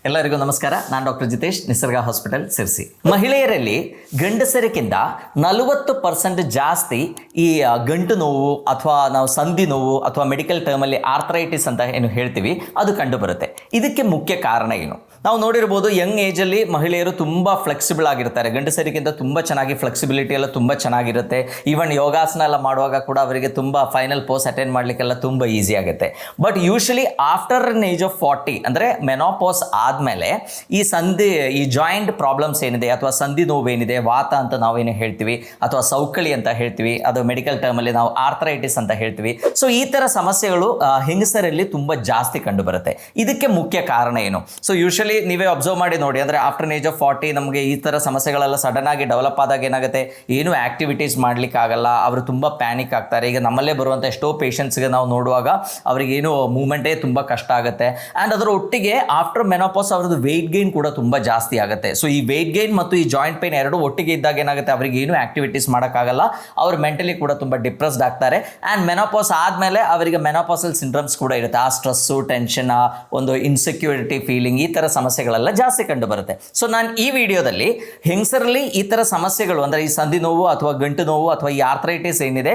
ಎಲ್ಲರಿಗೂ ನಮಸ್ಕಾರ. ನಾನು ಡಾಕ್ಟರ್ ಜಿತೇಶ್, ನಿಸರ್ಗ ಹಾಸ್ಪಿಟಲ್, ಸಿರ್ಸಿ. ಮಹಿಳೆಯರಲ್ಲಿ ಗಂಡಸರಿಗಿಂತ 40% ಜಾಸ್ತಿ ಈ ಗಂಟು ನೋವು ಅಥವಾ ನಾವು ಸಂಧಿ ನೋವು ಅಥವಾ ಮೆಡಿಕಲ್ ಟರ್ಮಲ್ಲಿ ಆರ್ಥರೈಟಿಸ್ ಅಂತ ಏನು ಹೇಳ್ತೀವಿ ಅದು ಕಂಡು ಬರುತ್ತೆ. ಇದಕ್ಕೆ ಮುಖ್ಯ ಕಾರಣ ಏನು? ನಾವು ನೋಡಿರ್ಬೋದು, ಯಂಗ್ ಏಜಲ್ಲಿ ಮಹಿಳೆಯರು ತುಂಬ ಫ್ಲೆಕ್ಸಿಬಲ್ ಆಗಿರ್ತಾರೆ. ಗಂಡಸರಿಗಿಂತ ತುಂಬ ಚೆನ್ನಾಗಿ ಫ್ಲೆಕ್ಸಿಬಿಲಿಟಿ ಎಲ್ಲ ತುಂಬ ಚೆನ್ನಾಗಿರುತ್ತೆ. ಈವನ್ ಯೋಗಾಸನ ಎಲ್ಲ ಮಾಡುವಾಗ ಕೂಡ ಅವರಿಗೆ ತುಂಬ ಫೈನಲ್ ಪೋಸ್ ಅಟೆಂಡ್ ಮಾಡಲಿಕ್ಕೆಲ್ಲ ತುಂಬ ಈಸಿ ಆಗುತ್ತೆ. But usually after an age of 40 ಅಂದರೆ ಮೆನೋಪಾಸ್ ಆದಮೇಲೆ ಈ ಜಾಯಿಂಟ್ ಪ್ರಾಬ್ಲಮ್ಸ್ ಏನಿದೆ ಅಥವಾ ಸಂಧಿ ನೋವು ಏನಿದೆ, ವಾತ ಅಂತ ನಾವೇನು ಹೇಳ್ತೀವಿ ಅಥವಾ ಸೌಕಳಿ ಅಂತ ಹೇಳ್ತೀವಿ, ಅದು ಮೆಡಿಕಲ್ ಟರ್ಮಲ್ಲಿ ನಾವು ಆರ್ಥರೈಟಿಸ್ ಅಂತ ಹೇಳ್ತೀವಿ. ಸೊ ಈ ಥರ ಸಮಸ್ಯೆಗಳು ಹೆಂಗಸರಲ್ಲಿ ತುಂಬ ಜಾಸ್ತಿ ಕಂಡು ಬರುತ್ತೆ. ಇದಕ್ಕೆ ಮುಖ್ಯ ಕಾರಣ ಏನು? ಸೊ ಯೂಶಲಿ ನೀವೇ ಅಬ್ಸರ್ವ್ ಮಾಡಿ ನೋಡಿ, ಅಂದರೆ ಆಫ್ಟರ್ ಏಜ್ ಆಫ್ 40 ನಮಗೆ ಈ ಥರ ಸಮಸ್ಯೆಗಳೆಲ್ಲ ಸಡನ್ ಆಗಿ ಡೆವಲಪ್ ಆದಾಗ ಏನಾಗುತ್ತೆ, ಏನು ಆಕ್ಟಿವಿಟೀಸ್ ಮಾಡ್ಲಿಕ್ಕೆ ಆಗಲ್ಲ, ಅವರು ತುಂಬ ಪ್ಯಾನಿಕ್ ಆಗ್ತಾರೆ. ಈಗ ನಮ್ಮಲ್ಲೇ ಬರುವಂಥ ಎಷ್ಟೋ ಪೇಷಂಟ್ಸ್ಗೆ ನಾವು ನೋಡುವಾಗ ಅವರಿಗೇನು ಮೂವ್ಮೆಂಟೇ ತುಂಬ ಕಷ್ಟ ಆಗುತ್ತೆ. ಆ್ಯಂಡ್ ಅದರ ಒಟ್ಟಿಗೆ ಆಫ್ಟರ್ ಮೆನೋಪಾಸ್ ಅವ್ರದ್ದು ವೆಯ್ಟ್ ಗೇನ್ ಕೂಡ ತುಂಬ ಜಾಸ್ತಿ ಆಗುತ್ತೆ. ಸೊ ಈ ವೆಯ್ಟ್ ಗೇನ್ ಮತ್ತು ಈ ಜಾಯಿಂಟ್ ಪೇನ್ ಎರಡು ಒಟ್ಟಿಗೆ ಇದ್ದಾಗ ಏನಾಗುತ್ತೆ, ಅವರಿಗೆ ಏನು ಆಕ್ಟಿವಿಟೀಸ್ ಮಾಡೋಕ್ಕಾಗಲ್ಲ, ಅವರು ಮೆಂಟಲಿ ಕೂಡ ತುಂಬ ಡಿಪ್ರೆಸ್ಡ್ ಆಗ್ತಾರೆ. ಆ್ಯಂಡ್ ಮೆನೋಪಾಸ್ ಆದಮೇಲೆ ಅವರಿಗೆ ಮೆನೋಪಾಸಲ್ ಸಿಂಡ್ರಮ್ಸ್ ಕೂಡ ಇರುತ್ತೆ. ಆ ಸ್ಟ್ರೆಸ್ಸು, ಟೆನ್ಷನ್, ಒಂದು ಇನ್ಸೆಕ್ಯೂರಿಟಿ ಫೀಲಿಂಗ್, ಈ ಥರ ಸಮಸ್ಯೆಗಳೆಲ್ಲ ಜಾಸ್ತಿ ಕಂಡು ಬರುತ್ತೆ. ಸೊ ನಾನು ಈ ವಿಡಿಯೋದಲ್ಲಿ ಹೆಂಗಸರಲ್ಲಿ ಈ ಥರ ಸಮಸ್ಯೆಗಳು ಅಂದರೆ ಈ ಸಂಧಿ ನೋವು ಅಥವಾ ಗಂಟು ನೋವು ಅಥವಾ ಈ ಆರ್ಥರೈಟಿಸ್ ಏನಿದೆ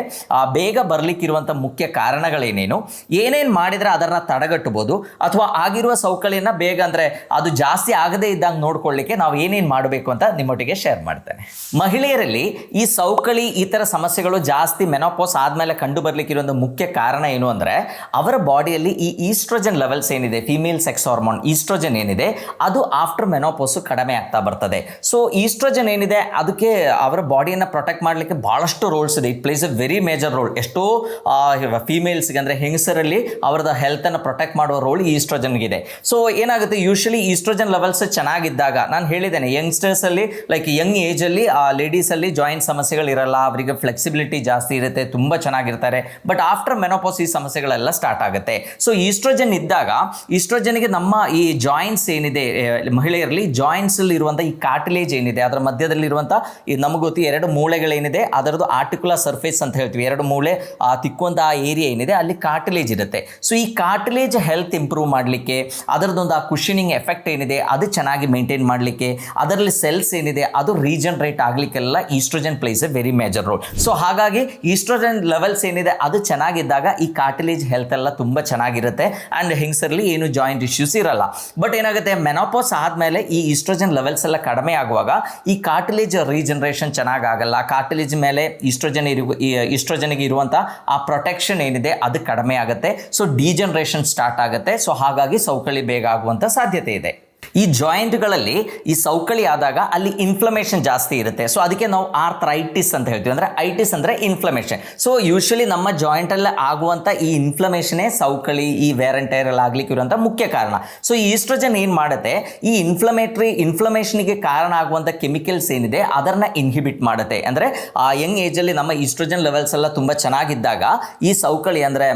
ಬೇಗ ಬರಲಿಕ್ಕಿರುವಂಥ ಮುಖ್ಯ ಕಾರಣಗಳೇನೇನು, ಏನೇನು ಮಾಡಿದರೆ ಅದನ್ನು ತಡೆಗಟ್ಟಬಹುದು ಅಥವಾ ಆಗಿರುವ ಸೌಕಳಿಯನ್ನು ಬೇಗ ಅಂದರೆ ಅದು ಜಾಸ್ತಿ ಆಗದೇ ಇದ್ದಂಗೆ ನೋಡ್ಕೊಳ್ಳಿಕ್ಕೆ ನಾವು ಏನೇನು ಮಾಡಬೇಕು ಅಂತ ನಿಮ್ಮೊಟ್ಟಿಗೆ ಶೇರ್ ಮಾಡ್ತೇನೆ. ಮಹಿಳೆಯರಲ್ಲಿ ಈ ಸೌಕಳಿ ಈ ಥರ ಸಮಸ್ಯೆಗಳು ಜಾಸ್ತಿ ಮೆನೋಪಾಸ್ ಆದಮೇಲೆ ಕಂಡು ಬರಲಿಕ್ಕಿರೋ ಮುಖ್ಯ ಕಾರಣ ಏನು ಅಂದರೆ ಅವರ ಬಾಡಿಯಲ್ಲಿ ಈ ಈಸ್ಟ್ರೋಜನ್ ಲೆವೆಲ್ಸ್ ಏನಿದೆ, ಫೀಮೇಲ್ ಸೆಕ್ಸ್ ಹಾರ್ಮೋನ್ ಈಸ್ಟ್ರೋಜನ್ ಏನಿದೆ, ಅದು ಆಫ್ಟರ್ ಮೆನೋಪಾಸು ಕಡಿಮೆ ಆಗ್ತಾ ಬರ್ತದೆ. ಸೊ ಈಸ್ಟ್ರೋಜನ್ ಏನಿದೆ ಅದಕ್ಕೆ ಅವರ ಬಾಡಿಯನ್ನು ಪ್ರೊಟೆಕ್ಟ್ ಮಾಡಲಿಕ್ಕೆ ಭಾಳಷ್ಟು ರೋಲ್ಸ್ ಇದೆ. It place a very major roll. ಎಷ್ಟೋ ಫೀಮೇಲ್ಸ್ಗೆ ಅಂದರೆ ಹೆಂಗಸರಲ್ಲಿ ಅವರದ ಹೆಲ್ತನ್ನು ಪ್ರೊಟೆಕ್ಟ್ ಮಾಡುವ ರೋಲ್ ಈಸ್ಟ್ರೋಜನ್ಗಿದೆ. ಸೊ ಏನಾಗುತ್ತೆ, ಯೂಶಲಿ ಈಸ್ಟ್ರೋಜನ್ ಲೆವೆಲ್ಸ್ ಚೆನ್ನಾಗಿದ್ದಾಗ, ನಾನು ಹೇಳಿದ್ದೇನೆ ಯಂಗ್ಸ್ಟರ್ಸಲ್ಲಿ ಲೈಕ್ ಯಂಗ್ ಏಜಲ್ಲಿ ಲೇಡೀಸಲ್ಲಿ ಜಾಯಿಂಟ್ ಸಮಸ್ಯೆಗಳಿರಲ್ಲ, ಅವರಿಗೆ ಫ್ಲೆಕ್ಸಿಬಿಲಿಟಿ ಜಾಸ್ತಿ ಇರುತ್ತೆ, ತುಂಬ ಚೆನ್ನಾಗಿರ್ತಾರೆ. ಬಟ್ ಆಫ್ಟರ್ ಮೆನೋಪಾಸ್ ಈ ಸಮಸ್ಯೆಗಳೆಲ್ಲ ಸ್ಟಾರ್ಟ್ ಆಗುತ್ತೆ. ಸೊ ಈಸ್ಟ್ರೋಜನ್ ಇದ್ದಾಗ ಈಸ್ಟ್ರೋಜನ್ಗೆ ನಮ್ಮ ಈ ಜಾಯಿಂಟ್ಸ್ ಏನಿದೆ, ಮಹಿಳೆಯರಲ್ಲಿ ಜಾಯಿಂಟ್ಸಲ್ಲಿ ಇರುವಂಥ ಈ ಕಾರ್ಟಿಲೇಜ್ ಏನಿದೆ ಅದರ ಮಧ್ಯದಲ್ಲಿರುವಂಥ ಈ ನಮಗೆ ಗೊತ್ತಿ ಎರಡು ಮೂಳೆಗಳೇನಿದೆ ಅದರದ್ದು ಆರ್ಟಿಕ್ಯುಲರ್ ಸರ್ಫೇಸ್ ಅಂತ ಹೇಳ್ತೀವಿ. ಎರಡು ಮೂಳೆ ತಿಕ್ಕುವಂಥ ಆ ಏರಿಯಾ ಏನಿದೆ ಅಲ್ಲಿ ಕಾರ್ಟಿಲೇಜ್ ಇರುತ್ತೆ. ಸೊ ಈ ಕಾರ್ಟಿಲೇಜ್ ಹೆಲ್ತ್ ಇಂಪ್ರೂವ್ ಮಾಡಲಿಕ್ಕೆ, ಅದರದ್ದೊಂದು ಆ ಕುಷನಿಂಗ್ ಎಫೆಕ್ಟ್ ಏನಿದೆ ಅದು ಚೆನ್ನಾಗಿ ಮೇಂಟೈನ್ ಮಾಡಲಿಕ್ಕೆ, ಅದರಲ್ಲಿ ಸೆಲ್ಸ್ ಏನಿದೆ ಅದು ರೀಜನರೇಟ್ ಆಗಲಿಕ್ಕೆಲ್ಲ estrogen plays a very major role. So ಹಾಗಾಗಿ ಈಸ್ಟ್ರೋಜನ್ ಲೆವೆಲ್ಸ್ ಏನಿದೆ ಅದು ಚೆನ್ನಾಗಿದ್ದಾಗ ಈ ಕಾರ್ಟಿಲೇಜ್ ಹೆಲ್ತ್ ಎಲ್ಲ ತುಂಬ ಚೆನ್ನಾಗಿರುತ್ತೆ. ಆ್ಯಂಡ್ ಹೆಂಗಸರಲ್ಲಿ ಏನು ಜಾಯಿಂಟ್ ಇಶ್ಯೂಸ್ ಇರಲ್ಲ. ಬಟ್ ಏನಾಗುತ್ತೆ, ಮೆನೋಪಾಸ್ ಆದಮೇಲೆ ಈ ಈಸ್ಟ್ರೋಜನ್ ಲೆವೆಲ್ಸ್ ಎಲ್ಲ ಕಡಿಮೆ ಆಗುವಾಗ ಈ ಕಾರ್ಟಿಲೇಜ್ ರೀಜನರೇಷನ್ ಚೆನ್ನಾಗಾಗಲ್ಲ. ಕಾರ್ಟಿಲೇಜ್ ಮೇಲೆ ಈಸ್ಟ್ರೋಜನ್ಗೆ ಇರುವಂಥ ಆ ಪ್ರೊಟೆಕ್ಷನ್ ಏನಿದೆ ಅದು ಕಡಿಮೆ ಆಗುತ್ತೆ. ಸೊ ಡಿಜನರೇಷನ್ ಸ್ಟಾರ್ಟ್ ಆಗುತ್ತೆ. ಸೊ ಹಾಗಾಗಿ ಸೌಕಳಿ ಬೇಗ ಆಗುವಂಥ ಸಾಧ್ಯತೆ ಇದೆ. ಈ ಜಾಯಿಂಟ್ಗಳಲ್ಲಿ ಈ ಸೌಕಳಿ ಆದಾಗ ಅಲ್ಲಿ ಇನ್ಫ್ಲಮೇಷನ್ ಜಾಸ್ತಿ ಇರುತ್ತೆ. ಸೊ ಅದಕ್ಕೆ ನಾವು ಆರ್ಥರೈಟಿಸ್ ಅಂತ ಹೇಳ್ತೀವಿ. ಅಂದರೆ ಐಟಿಸ್ ಅಂದರೆ ಇನ್ಫ್ಲಮೇಷನ್. ಸೊ ಯೂಶಲಿ ನಮ್ಮ ಜಾಯಿಂಟಲ್ಲಿ ಆಗುವಂಥ ಈ ಇನ್ಫ್ಲಮೇಷನೇ ಸೌಕಳಿ ಈ ವೇರ್ ಆ್ಯಂಡ್ ಟೈರ್ ಎಲ್ಲ ಆಗ್ಲಿಕ್ಕೆ ಇರುವಂಥ ಮುಖ್ಯ ಕಾರಣ. ಸೊ ಈ ಈಸ್ಟ್ರೋಜನ್ ಏನು ಮಾಡುತ್ತೆ, ಈ ಇನ್ಫ್ಲಮೇಷನ್ಗೆ ಕಾರಣ ಆಗುವಂಥ ಕೆಮಿಕಲ್ಸ್ ಏನಿದೆ ಅದನ್ನು ಇನ್ಹಿಬಿಟ್ ಮಾಡುತ್ತೆ. ಅಂದರೆ ಆ ಯಂಗ್ ಏಜಲ್ಲಿ ನಮ್ಮ ಈಸ್ಟ್ರೋಜನ್ ಲೆವೆಲ್ಸ್ ಎಲ್ಲ ತುಂಬ ಚೆನ್ನಾಗಿದ್ದಾಗ ಈ ಸೌಕಳಿ ಅಂದರೆ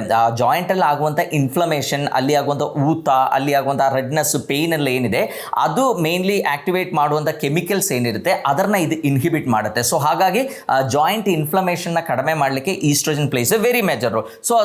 ಜಾಯಿಂಟಲ್ಲಿ ಆಗುವಂಥ ಇನ್ಫ್ಲಮೇಷನ್, ಅಲ್ಲಿ ಆಗುವಂಥ ಊತ, ಅಲ್ಲಿ ಆಗುವಂಥ ರೆಡ್ನೆಸ್, ಪೇನ್ ಎಲ್ಲ ಏನಿದೆ ಅದು ಮೇನ್ಲಿ ಆಕ್ಟಿವೇಟ್ ಮಾಡುವಂಥ ಕೆಮಿಕಲ್ಸ್ ಏನಿರುತ್ತೆ ಅದನ್ನ ಇದು ಇನ್ಹಿಬಿಟ್ ಮಾಡುತ್ತೆ. ಸೊ ಹಾಗಾಗಿ ಜಾಯಿಂಟ್ ಇನ್ಫ್ಲಮೇಷನ್ನ ಕಡಿಮೆ ಮಾಡಲಿಕ್ಕೆ oestrogen plays a very major role. So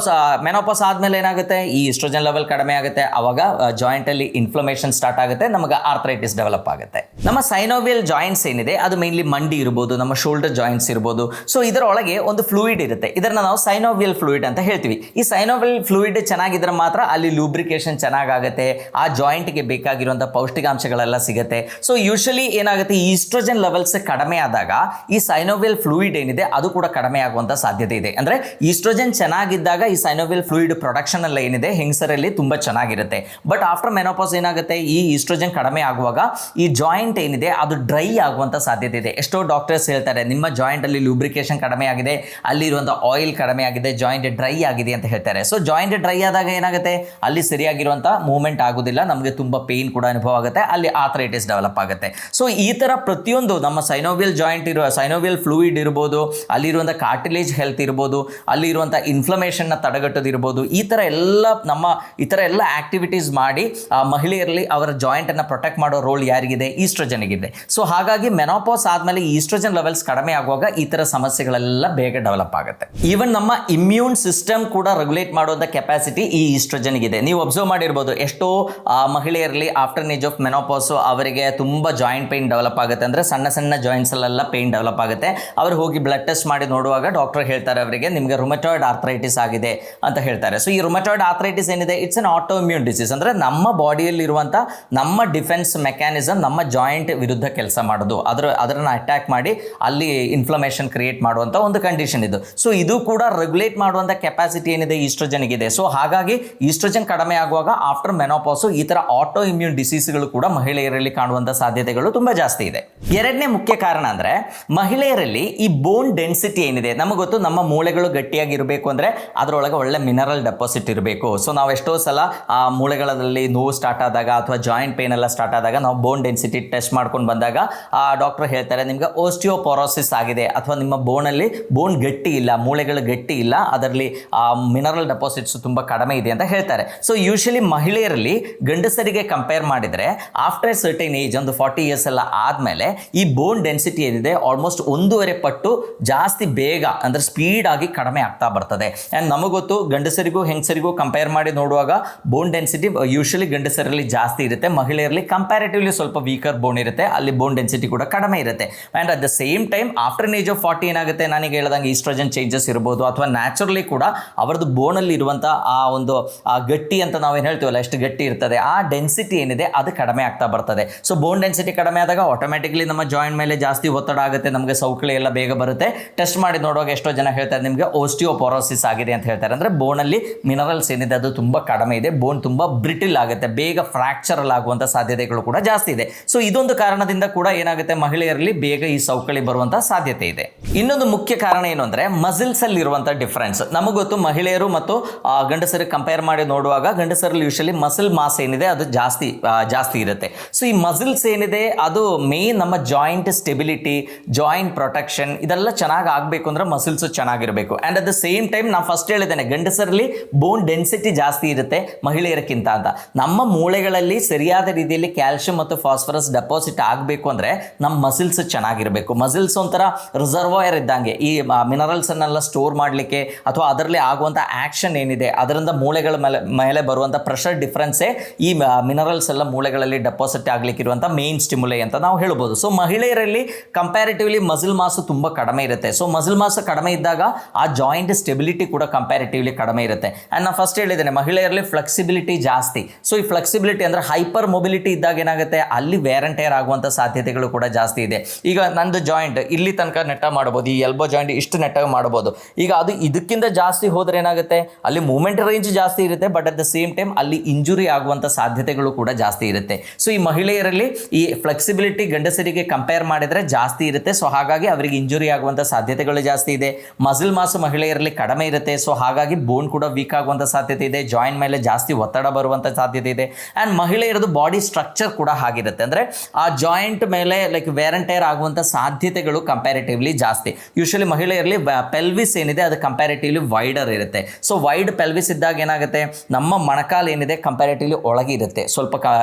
menopause ಆದಮೇಲೆ ಏನಾಗುತ್ತೆ, ಈ ಈಸ್ಟ್ರೋಜನ್ ಲೆವೆಲ್ ಕಡಿಮೆ ಆಗುತ್ತೆ, ಅವಾಗ ಜಾಯಿಂಟಲ್ಲಿ ಇನ್ಫ್ಲಮೇಷನ್ ಸ್ಟಾರ್ಟ್ ಆಗುತ್ತೆ, ನಮಗೆ ಆರ್ಥರೈಟಿಸ್ ಡೆವಲಪ್ ಆಗುತ್ತೆ. ನಮ್ಮ ಸೈನೋವಿಯಲ್ ಜಾಯಿಂಟ್ಸ್ ಏನಿದೆ ಅದು ಮೇನ್ಲಿ ಮಂಡಿ ಇರ್ಬೋದು, ನಮ್ಮ ಶೋಲ್ಡರ್ ಜಾಯಿಂಟ್ಸ್ ಇರ್ಬೋದು. ಸೊ ಇದರೊಳಗೆ ಒಂದು ಫ್ಲೂಯಿಡ್ ಇರುತ್ತೆ, ಇದನ್ನು ನಾವು ಸೈನೋವಿಯಲ್ ಫ್ಲೂಯಿಡ್ ಅಂತ ಹೇಳ್ತೀವಿ. ಈ ಸೈನೋವಿಯಲ್ ಫ್ಲೂಯಿಡ್ ಚೆನ್ನಾಗಿದ್ರೆ ಮಾತ್ರ ಅಲ್ಲಿ ಲೂಬ್ರಿಕೇಶನ್ ಚೆನ್ನಾಗಾಗುತ್ತೆ, ಆ ಜಾಯಿಂಟ್ಗೆ ಬೇಕಾಗಿರುವಂಥ ಪೌಷ್ಟಿಕಾಂಶಗಳೆಲ್ಲ ಸಿಗುತ್ತೆ. ಸೊ ಯೂಶಲಿ ಏನಾಗುತ್ತೆ, ಈ ಈಸ್ಟ್ರೋಜನ್ ಲೆವೆಲ್ಸ್ ಕಡಿಮೆ ಆದಾಗ ಈ ಸೈನೋವಿಯಲ್ ಫ್ಲೂಯಿಡ್ ಏನಿದೆ ಅದು ಕೂಡ ಕಡಿಮೆ ಆಗುವಂಥ ಸಾಧ್ಯತೆ ಇದೆ. ಅಂದರೆ ಈಸ್ಟ್ರೋಜನ್ ಚೆನ್ನಾಗಿದ್ದಾಗ ಈ ಸೈನೋವಿಯಲ್ ಫ್ಲೂಯಿಡ್ ಪ್ರೊಡಕ್ಷನ್ ಎಲ್ಲ ಏನಿದೆ ಹೆಂಗಸರಲ್ಲಿ ತುಂಬ ಚೆನ್ನಾಗಿರುತ್ತೆ. ಬಟ್ ಆಫ್ಟರ್ ಮೆನೋಪಾಸ್ ಏನಾಗುತ್ತೆ, ಈ ಈಸ್ಟ್ರೋಜನ್ ಕಡಿಮೆ ಆಗುವಾಗ ಈ ಜಾಯಿಂಟ್ ಏನಿದೆ ಅದು ಡ್ರೈ ಆಗುವಂಥ ಸಾಧ್ಯತೆ ಇದೆ. ಎಷ್ಟೋ ಡಾಕ್ಟರ್ಸ್ ಹೇಳ್ತಾರೆ ನಿಮ್ಮ ಜಾಯಿಂಟಲ್ಲಿ ಲೂಬ್ರಿಕೇಶನ್ ಕಡಿಮೆ ಆಗಿದೆ, ಅಲ್ಲಿರುವಂಥ ಆಯಿಲ್ ಕಡಿಮೆ ಆಗಿದೆ, ಜಾಯಿಂಟ್ ಡ್ರೈ ಆಗಿದೆ ಅಂತ ಹೇಳ್ತಾರೆ. ಸೊ ಜಾಯಿಂಟ್ ಡ್ರೈ ಆದಾಗ ಏನಾಗುತ್ತೆ, ಅಲ್ಲಿ ಸರಿಯಾಗಿರುವಂಥ ಮೂವ್ಮೆಂಟ್ ಆಗೋದಿಲ್ಲ, ನಮಗೆ ತುಂಬ ಪೇನ್ ಕೂಡ ಅನುಭವ ಆಗುತ್ತೆ, ಅಲ್ಲಿ ಆರ್ಥರೈಟಿಸ್ ಡೆವಲಪ್ ಆಗುತ್ತೆ. ಸೊ ಈ ಥರ ಪ್ರತಿಯೊಂದು ನಮ್ಮ ಸೈನೋವಿಯಲ್ ಜಾಯಿಂಟ್ ಇರುವ ಸೈನೋವಿಯಲ್ ಫ್ಲೂಯಿಡ್ ಇರ್ಬೋದು, ಅಲ್ಲಿರುವಂಥ ಕಾರ್ಟಿಲೇಜ್ ಹೆಲ್ತ್ ಇರ್ಬೋದು, ಅಲ್ಲಿರುವಂಥ ಇನ್ಫ್ಲಮೇಷನ್ನ ತಡೆಗಟ್ಟೋದಿರ್ಬೋದು, ಈ ಥರ ಎಲ್ಲ ಆಕ್ಟಿವಿಟೀಸ್ ಮಾಡಿ ಮಹಿಳೆಯರಲ್ಲಿ ಅವರ ಜಾಯಿಂಟನ್ನು ಪ್ರೊಟೆಕ್ಟ್ ಮಾಡೋ ರೋಲ್ ಯಾರಿಗಿದೆ, ಈಸ್ಟ್ರೋಜನ್ಗಿದೆ. ಸೊ ಹಾಗಾಗಿ ಮೆನೋಪಾಸ್ ಆದಮೇಲೆ ಈಸ್ಟ್ರೋಜನ್ ಲೆವೆಲ್ಸ್ ಕಡಿಮೆ ಆಗುವಾಗ ಈ ಥರ ಸಮಸ್ಯೆಗಳೆಲ್ಲ ಬೇಗ ಡೆವಲಪ್ ಆಗುತ್ತೆ. ಈವನ್ ನಮ್ಮ ಇಮ್ಯೂನ್ ಸಿಸ್ಟಮ್ ಕೂಡ ರೆಗ್ಯುಲೇಟ್ ಮಾಡುವಂಥ ಕೆಪಾಸಿಟಿ ಈ ಈಸ್ಟ್ರೋಜನ್ಗಿದೆ. ನೀವು ಅಬ್ಸರ್ವ್ ಮಾಡಿರ್ಬೋದು, ಎಷ್ಟೋ ಮಹಿಳೆಯರಲ್ಲಿ ಆಫ್ಟರ್ ಏಜ್ ಆಫ್ ಮೆನೋಪಾಸು ಅವರಿಗೆ ತುಂಬ ಜಾಯಿಂಟ್ ಪೇನ್ ಡೆವಲಪ್ ಆಗುತ್ತೆ, ಅಂದರೆ ಸಣ್ಣ ಸಣ್ಣ ಜಾಯಿಂಟ್ಸಲ್ಲೆಲ್ಲ ಪೇನ್ ಡೆವಲಪ್ ಆಗುತ್ತೆ. ಅವರು ಹೋಗಿ ಬ್ಲಡ್ ಟೆಸ್ಟ್ ಮಾಡಿ ನೋಡುವಾಗ ಡಾಕ್ಟರ್ ಹೇಳ್ತಾರೆ ಅವರಿಗೆ ನಿಮಗೆ ರುಮಟಾಯ್ಡ್ ಆರ್ಥರೈಟಿಸ್ ಆಗಿದೆ ಅಂತ ಹೇಳ್ತಾರೆ. ಸೊ ಈ ರುಮಟಾಯ್ಡ್ ಆರ್ಥರೈಟಿಸ್ ಏನಿದೆ, it's an auto immune disease, ಅಂದರೆ ನಮ್ಮ ಬಾಡಿಯಲ್ಲಿರುವಂಥ ನಮ್ಮ ಡಿಫೆನ್ಸ್ ಮೆಕ್ಯಾನಿಸಮ್ ನಮ್ಮ ಜಾಯಿಂಟ್ ವಿರುದ್ಧ ಕೆಲಸ ಮಾಡೋದು, ಅದನ್ನು ಅಟ್ಯಾಕ್ ಮಾಡಿ ಅಲ್ಲಿ ಇನ್ಫ್ಲಮೇಷನ್ ಕ್ರಿಯೇಟ್ ಮಾಡುವಂಥ ಒಂದು ಕಂಡೀಷನ್ ಇದು. ಸೊ ಇದು ಕೂಡ ರೆಗ್ಯುಲೇಟ್ ಮಾಡುವಂಥ ಕೆಪಾಸಿಟಿ ಏನಿದೆ ಈಸ್ಟ್ರೋಜನ್ಗಿದೆ. ಸೊ ಹಾಗಾಗಿ ಈಸ್ಟ್ರೋಜನ್ ಕಡಿಮೆ ಆಗುವಾಗ ಆಫ್ಟರ್ ಮೆನೋಪಾಸು ಈ ಥರ ಆಟೋ ಇಮ್ಯೂನ್ ಡಿಸೀಸ್ಗಳು ಕೂಡ ಮಹಿಳೆಯರಲ್ಲಿ ಕಾಣುವಂಥ ಸಾಧ್ಯತೆಗಳು ತುಂಬ ಜಾಸ್ತಿ ಇದೆ. ಎರಡನೇ ಮುಖ್ಯ ಕಾರಣ ಅಂದರೆ ಮಹಿಳೆಯರಲ್ಲಿ ಈ ಬೋನ್ ಡೆನ್ಸಿಟಿ ಏನಿದೆ, ನಮಗೆ ಗೊತ್ತು ನಮ್ಮ ಮೂಳೆಗಳು ಗಟ್ಟಿಯಾಗಿರಬೇಕು ಅಂದರೆ ಅದರೊಳಗೆ ಒಳ್ಳೆ ಮಿನರಲ್ ಡೆಪಾಸಿಟ್ ಇರಬೇಕು. ಸೊ ನಾವು ಎಷ್ಟೋ ಸಲ ಆ ಮೂಳೆಗಳಲ್ಲಿ ನೋವು ಸ್ಟಾರ್ಟ್ ಆದಾಗ ಅಥವಾ ಜಾಯಿಂಟ್ ಪೇನ್ ಎಲ್ಲ ಸ್ಟಾರ್ಟ್ ಆದಾಗ ನಾವು ಬೋನ್ ಡೆನ್ಸಿಟಿ ಟೆಸ್ಟ್ ಮಾಡ್ಕೊಂಡು ಬಂದಾಗ ಆ ಡಾಕ್ಟರ್ ಹೇಳ್ತಾರೆ ನಿಮಗೆ ಓಸ್ಟಿಯೋಪೊರೋಸಿಸ್ ಆಗಿದೆ ಅಥವಾ ನಿಮ್ಮ ಬೋನಲ್ಲಿ ಬೋನ್ ಗಟ್ಟಿ ಇಲ್ಲ, ಮೂಳೆಗಳು ಗಟ್ಟಿ ಇಲ್ಲ, ಅದರಲ್ಲಿ ಮಿನರಲ್ ಡೆಪಾಸಿಟ್ಸ್ ತುಂಬ ಕಡಿಮೆ ಇದೆ ಅಂತ ಹೇಳ್ತಾರೆ. ಸೊ ಯೂಶಲಿ ಮಹಿಳೆಯರಲ್ಲಿ ಗಂಡಸರಿಗೆ ಕಂಪೇರ್ ಮಾಡಿದರೆ ಆಫ್ಟರ್ ಎ ಸರ್ಟೈನ್ ಏಜ್, ಒಂದು 40 ಇಯರ್ಸ್ ಎಲ್ಲ ಆದಮೇಲೆ ಈ ಬೋನ್ ಡೆನ್ಸಿಟಿ ಏನಿದೆ ಆಲ್ಮೋಸ್ಟ್ 1.5 ಪಟ್ಟು ಜಾಸ್ತಿ ಬೇಗ ಅಂದರೆ ಸ್ಪೀಡ್ ಆಗಿ ಕಡಿಮೆ ಆಗ್ತಾ ಬರ್ತದೆ. ಆ್ಯಂಡ್ ನಮಗೊತ್ತು ಗಂಡಸರಿಗೂ ಹೆಂಗಸರಿಗೂ ಕಂಪೇರ್ ಮಾಡಿ ನೋಡುವಾಗ ಬೋನ್ ಡೆನ್ಸಿಟಿ ಯೂಶಲಿ ಗಂಡಸರಲ್ಲಿ ಜಾಸ್ತಿ ಇರುತ್ತೆ, ಮಹಿಳೆಯರಲ್ಲಿ ಕಂಪ್ಯಾರಿಟಿವ್ಲಿ ಸ್ವಲ್ಪ ವೀಕರ್ ಬೋನ್ ಇರುತ್ತೆ, ಅಲ್ಲಿ ಬೋನ್ ಡೆನ್ಸಿಟಿ ಕೂಡ ಕಡಿಮೆ ಇರುತ್ತೆ. And at the same time after age of 40 ಏನಾಗುತ್ತೆ, ನನಗೆ ಹೇಳ್ದಂಗೆ ಈಸ್ಟ್ರೋಜನ್ ಚೇಂಜಸ್ ಇರ್ಬೋದು ಅಥವಾ ನ್ಯಾಚುರಲಿ ಕೂಡ ಅವರದ್ದು ಬೋನಲ್ಲಿ ಇರುವಂಥ ಆ ಒಂದು ಗಟ್ಟಿ ಅಂತ ನಾವೇನು ಹೇಳ್ತೀವಲ್ಲ ಎಷ್ಟು ಗಟ್ಟಿ ಇರ್ತದೆ, ಆ ಡೆನ್ಸಿಟಿ ಏನಿದೆ ಅದು ಕಡಿಮೆ ಆಗ್ತಾ ಬರ್ತದೆ. ಸೊ ಬೋನ್ ಡೆನ್ಸಿಟಿ ಕಡಿಮೆ ಆದಾಗ ಆಟೋಮೆಟಿಕ್ಲಿ ನಮ್ಮ ಜಾಯಿಂಟ್ ಮೇಲೆ ಜಾಸ್ತಿ ಒತ್ತಡ ಆಗುತ್ತೆ, ನಮಗೆ ಸೌಕಳಿ ಎಲ್ಲ ಬೇಗ ಬರುತ್ತೆ. ಟೆಸ್ಟ್ ಮಾಡಿ ನೋಡುವಾಗ ಎಷ್ಟೋ ಜನ ಹೇಳ್ತಾರೆ ನಿಮಗೆ ಓಸ್ಟಿಯೋಪೊರೋಸಿಸ್ ಆಗಿದೆ ಅಂತ ಹೇಳ್ತಾರೆ, ಅಂದರೆ ಬೋನಲ್ಲಿ ಮಿನರಲ್ಸ್ ಏನಿದೆ ಅದು ತುಂಬ ಕಡಿಮೆ ಇದೆ, ಬೋನ್ ತುಂಬ ಬ್ರಿಟಿಲ್ ಆಗುತ್ತೆ, ಬೇಗ ಫ್ರಾಕ್ಚರಲ್ ಆಗುವಂಥ ಸಾಧ್ಯತೆಗಳು ಕೂಡ ಜಾಸ್ತಿ ಇದೆ. ಸೊ ಇದೊಂದು ಕಾರಣದಿಂದ ಕೂಡ ಏನಾಗುತ್ತೆ ಮಹಿಳೆಯರಲ್ಲಿ ಬೇಗ ಈ ಸೌಕಳಿ ಬರುವಂಥ ಸಾಧ್ಯತೆ ಇದೆ. ಇನ್ನೊಂದು ಮುಖ್ಯ ಕಾರಣ ಏನು ಅಂದರೆ ಮಸಿಲ್ಸ್ ಅಲ್ಲಿ ಇರುವಂಥ ಡಿಫ್ರೆನ್ಸ್. ನಮಗೆ ಗೊತ್ತು ಮಹಿಳೆಯರು ಮತ್ತು ಗಂಡಸರಿಗೆ ಕಂಪೇರ್ ಮಾಡಿ ನೋಡುವಾಗ ಗಂಡಸರಲ್ಲಿ ಯೂಶಲಿ ಮಸಿಲ್ ಮಾಸ್ ಏನಿದೆ ಅದು ಜಾಸ್ತಿ ಇರುತ್ತೆ. ಸೊ ಈ ಮಸಿಲ್ಸ್ ಏನಿದೆ ಅದು ಮೇನ್ ನಮ್ಮ ಜಾಯಿಂಟ್ ಸ್ಟೆಬಿಲಿಟಿ, ಜಾಯಿಂಟ್ ಪ್ರೊಟೆಕ್ಷನ್ ಇದೆಲ್ಲ ಚೆನ್ನಾಗಿ ಆಗಬೇಕು ಅಂದರೆ ಮಸಿಲ್ಸ್ ಚೆನ್ನಾಗಿರಬೇಕು. And at the same time ನಾನು ಫಸ್ಟ್ ಹೇಳಿದ್ದೇನೆ ಗಂಡಸರಲ್ಲಿ ಬೋನ್ ಡೆನ್ಸಿಟಿ ಜಾಸ್ತಿ ಇರುತ್ತೆ ಮಹಿಳೆಯರಕ್ಕಿಂತ ಅಂತ. ನಮ್ಮ ಮೂಳೆಗಳಲ್ಲಿ ಸರಿಯಾದ ರೀತಿಯಲ್ಲಿ ಕ್ಯಾಲ್ಸಿಯಂ ಮತ್ತು ಫಾಸ್ಫರಸ್ ಡೆಪಾಸಿಟ್ ಆಗಬೇಕು ಅಂದರೆ ನಮ್ಮ ಮಸಿಲ್ಸ್ ಚೆನ್ನಾಗಿರಬೇಕು. ಮಸಿಲ್ಸ್ ಒಂಥರ ರಿಸರ್ವಾಯರ್ ಇದ್ದಂಗೆ, ಈ ಮಿನರಲ್ಸನ್ನೆಲ್ಲ ಸ್ಟೋರ್ ಮಾಡಲಿಕ್ಕೆ ಅಥವಾ ಅದರಲ್ಲಿ ಆಗುವಂಥ ಆ್ಯಕ್ಷನ್ ಏನಿದೆ ಅದರಿಂದ ಮೂಳೆಗಳ ಮೇಲೆ ಬರುವಂಥ ಪ್ರೆಷರ್ ಡಿಫ್ರೆನ್ಸೇ ಈ ಮಿನರಲ್ಸ್ ಎಲ್ಲ ಮೂಳೆಗಳಲ್ಲಿ ಡೆಪಾಸಿಟ್ ಆಗಲಿಕ್ಕಿರುವಂಥ ಮೇನ್ ಸ್ಟಿಮ್ಯುಲೈ ಅಂತ ನಾವು ಹೇಳ್ಬೋದು. ಸೊ ಮಹಿಳೆಯರಲ್ಲಿ ಕಂಪ್ಯಾರಿಟಿವ್ಲಿ ಮಸಿಲ್ ಮಾಸು ತುಂಬ ಕಡಿಮೆ ಇರುತ್ತೆ. ಸೊ ಮಸಿಲ್ ಮಾಸ್ ಕಡಿಮೆ ಇದ್ದಾಗ ಆ ಜಾಯಿಂಟ್ ಸ್ಟೆಬಿಲಿಟಿ ಕೂಡ ಕಂಪ್ಯಾರಿಟಿವ್ಲಿ ಕಡಿಮೆ ಇರುತ್ತೆ. ಆ್ಯಂಡ್ ನಾನು ಫಸ್ಟ್ ಹೇಳಿದ್ದೇನೆ ಮಹಿಳೆಯರಲ್ಲಿ ಫ್ಲೆಕ್ಸಿಬಿಲಿಟಿ ಜಾಸ್ತಿ. ಸೊ ಈ ಫ್ಲೆಕ್ಸಿಬಿಲಿಟಿ ಅಂದರೆ ಹೈಪರ್ ಮೊಬಿಲಿಟಿ ಇದ್ದಾಗ ಏನಾಗುತ್ತೆ ಅಲ್ಲಿ ವೇರ್ ಆ್ಯಂಡ್ ಟೇರ್ ಆಗುವಂಥ ಸಾಧ್ಯತೆಗಳು ಕೂಡ ಜಾಸ್ತಿ ಇದೆ. ಈಗ ನಂದು ಜಾಯಿಂಟ್ ಇಲ್ಲಿ ತನಕ ನೆಟ್ಟ ಮಾಡ್ಬೋದು, ಈ ಎಲ್ಬೋ ಜಾಯಿಂಟ್ ಇಷ್ಟು ನೆಟ್ಟಾಗಿ ಮಾಡ್ಬೋದು. ಈಗ ಅದು ಇದಕ್ಕಿಂತ ಜಾಸ್ತಿ ಹೋದರೆ ಏನಾಗುತ್ತೆ ಅಲ್ಲಿ ಮೂವ್ಮೆಂಟ್ ರೇಂಜ್ ಜಾಸ್ತಿ ಇರುತ್ತೆ, but at the same time ಅಲ್ಲಿ ಇಂಜುರಿ ಆಗುವಂಥ ಸಾಧ್ಯತೆಗಳು ಕೂಡ ಜಾಸ್ತಿ ಇರುತ್ತೆ. ಸೊ ಈ ಮಹಿಳೆಯರಲ್ಲಿ ಈ ಫ್ಲೆಕ್ಸಿಬಿಲಿಟಿ ಗಂಡಸರಿಗೆ ಕಂಪೇರ್ ಮಾಡಿದರೆ ಜಾಸ್ತಿ ಇರುತ್ತೆ. ಸೊ ಹಾಗಾಗಿ ಅವರಿಗೆ ಇಂಜುರಿ ಆಗುವಂಥ ಸಾಧ್ಯತೆಗಳು ಜಾಸ್ತಿ ಇದೆ. ಮಸಿಲ್ ಮಾಸು ಮಹಿಳೆಯರಲ್ಲಿ ಕಡಿಮೆ ಇರುತ್ತೆ. ಸೊ ಹಾಗಾಗಿ ಬೋನ್ ಕೂಡ ವೀಕ್ ಆಗುವಂಥ ಸಾಧ್ಯತೆ ಇದೆ, ಜಾಯಿಂಟ್ ಮೇಲೆ ಜಾಸ್ತಿ ಒತ್ತಡ ಬರುವಂಥ ಸಾಧ್ಯತೆ ಇದೆ. ಆ್ಯಂಡ್ ಮಹಿಳೆಯರದು ಬಾಡಿ ಸ್ಟ್ರಕ್ಚರ್ ಕೂಡ ಹಾಗಿರುತ್ತೆ, ಅಂದರೆ ಆ ಜಾಯಿಂಟ್ ಮೇಲೆ ಲೈಕ್ ವೇರ್ ಆ್ಯಂಡ್ ಟೇರ್ ಆಗುವಂಥ ಸಾಧ್ಯತೆಗಳು ಕಂಪ್ಯಾರಿಟಿವ್ಲಿ ಜಾಸ್ತಿ. ಯೂಶಲಿ ಮಹಿಳೆಯರಲ್ಲಿ ಪೆಲ್ವಿಸ್ ಏನಿದೆ ಅದು ಕಂಪ್ಯಾರಿಟಿವ್ಲಿ ವೈಡರ್ ಇರುತ್ತೆ. ಸೊ ವೈಡ್ ಪೆಲ್ವಿಸ್ ಇದ್ದಾಗ ಏನಾಗುತ್ತೆ ನಮ್ಮ ಮೊಣಕಾಲು ಏನಿದೆ ಕಂಪ್ಯಾರಿಟಿವ್ಲಿ ಒಳಗಿರುತ್ತೆ. ಸ್ವಲ್ಪ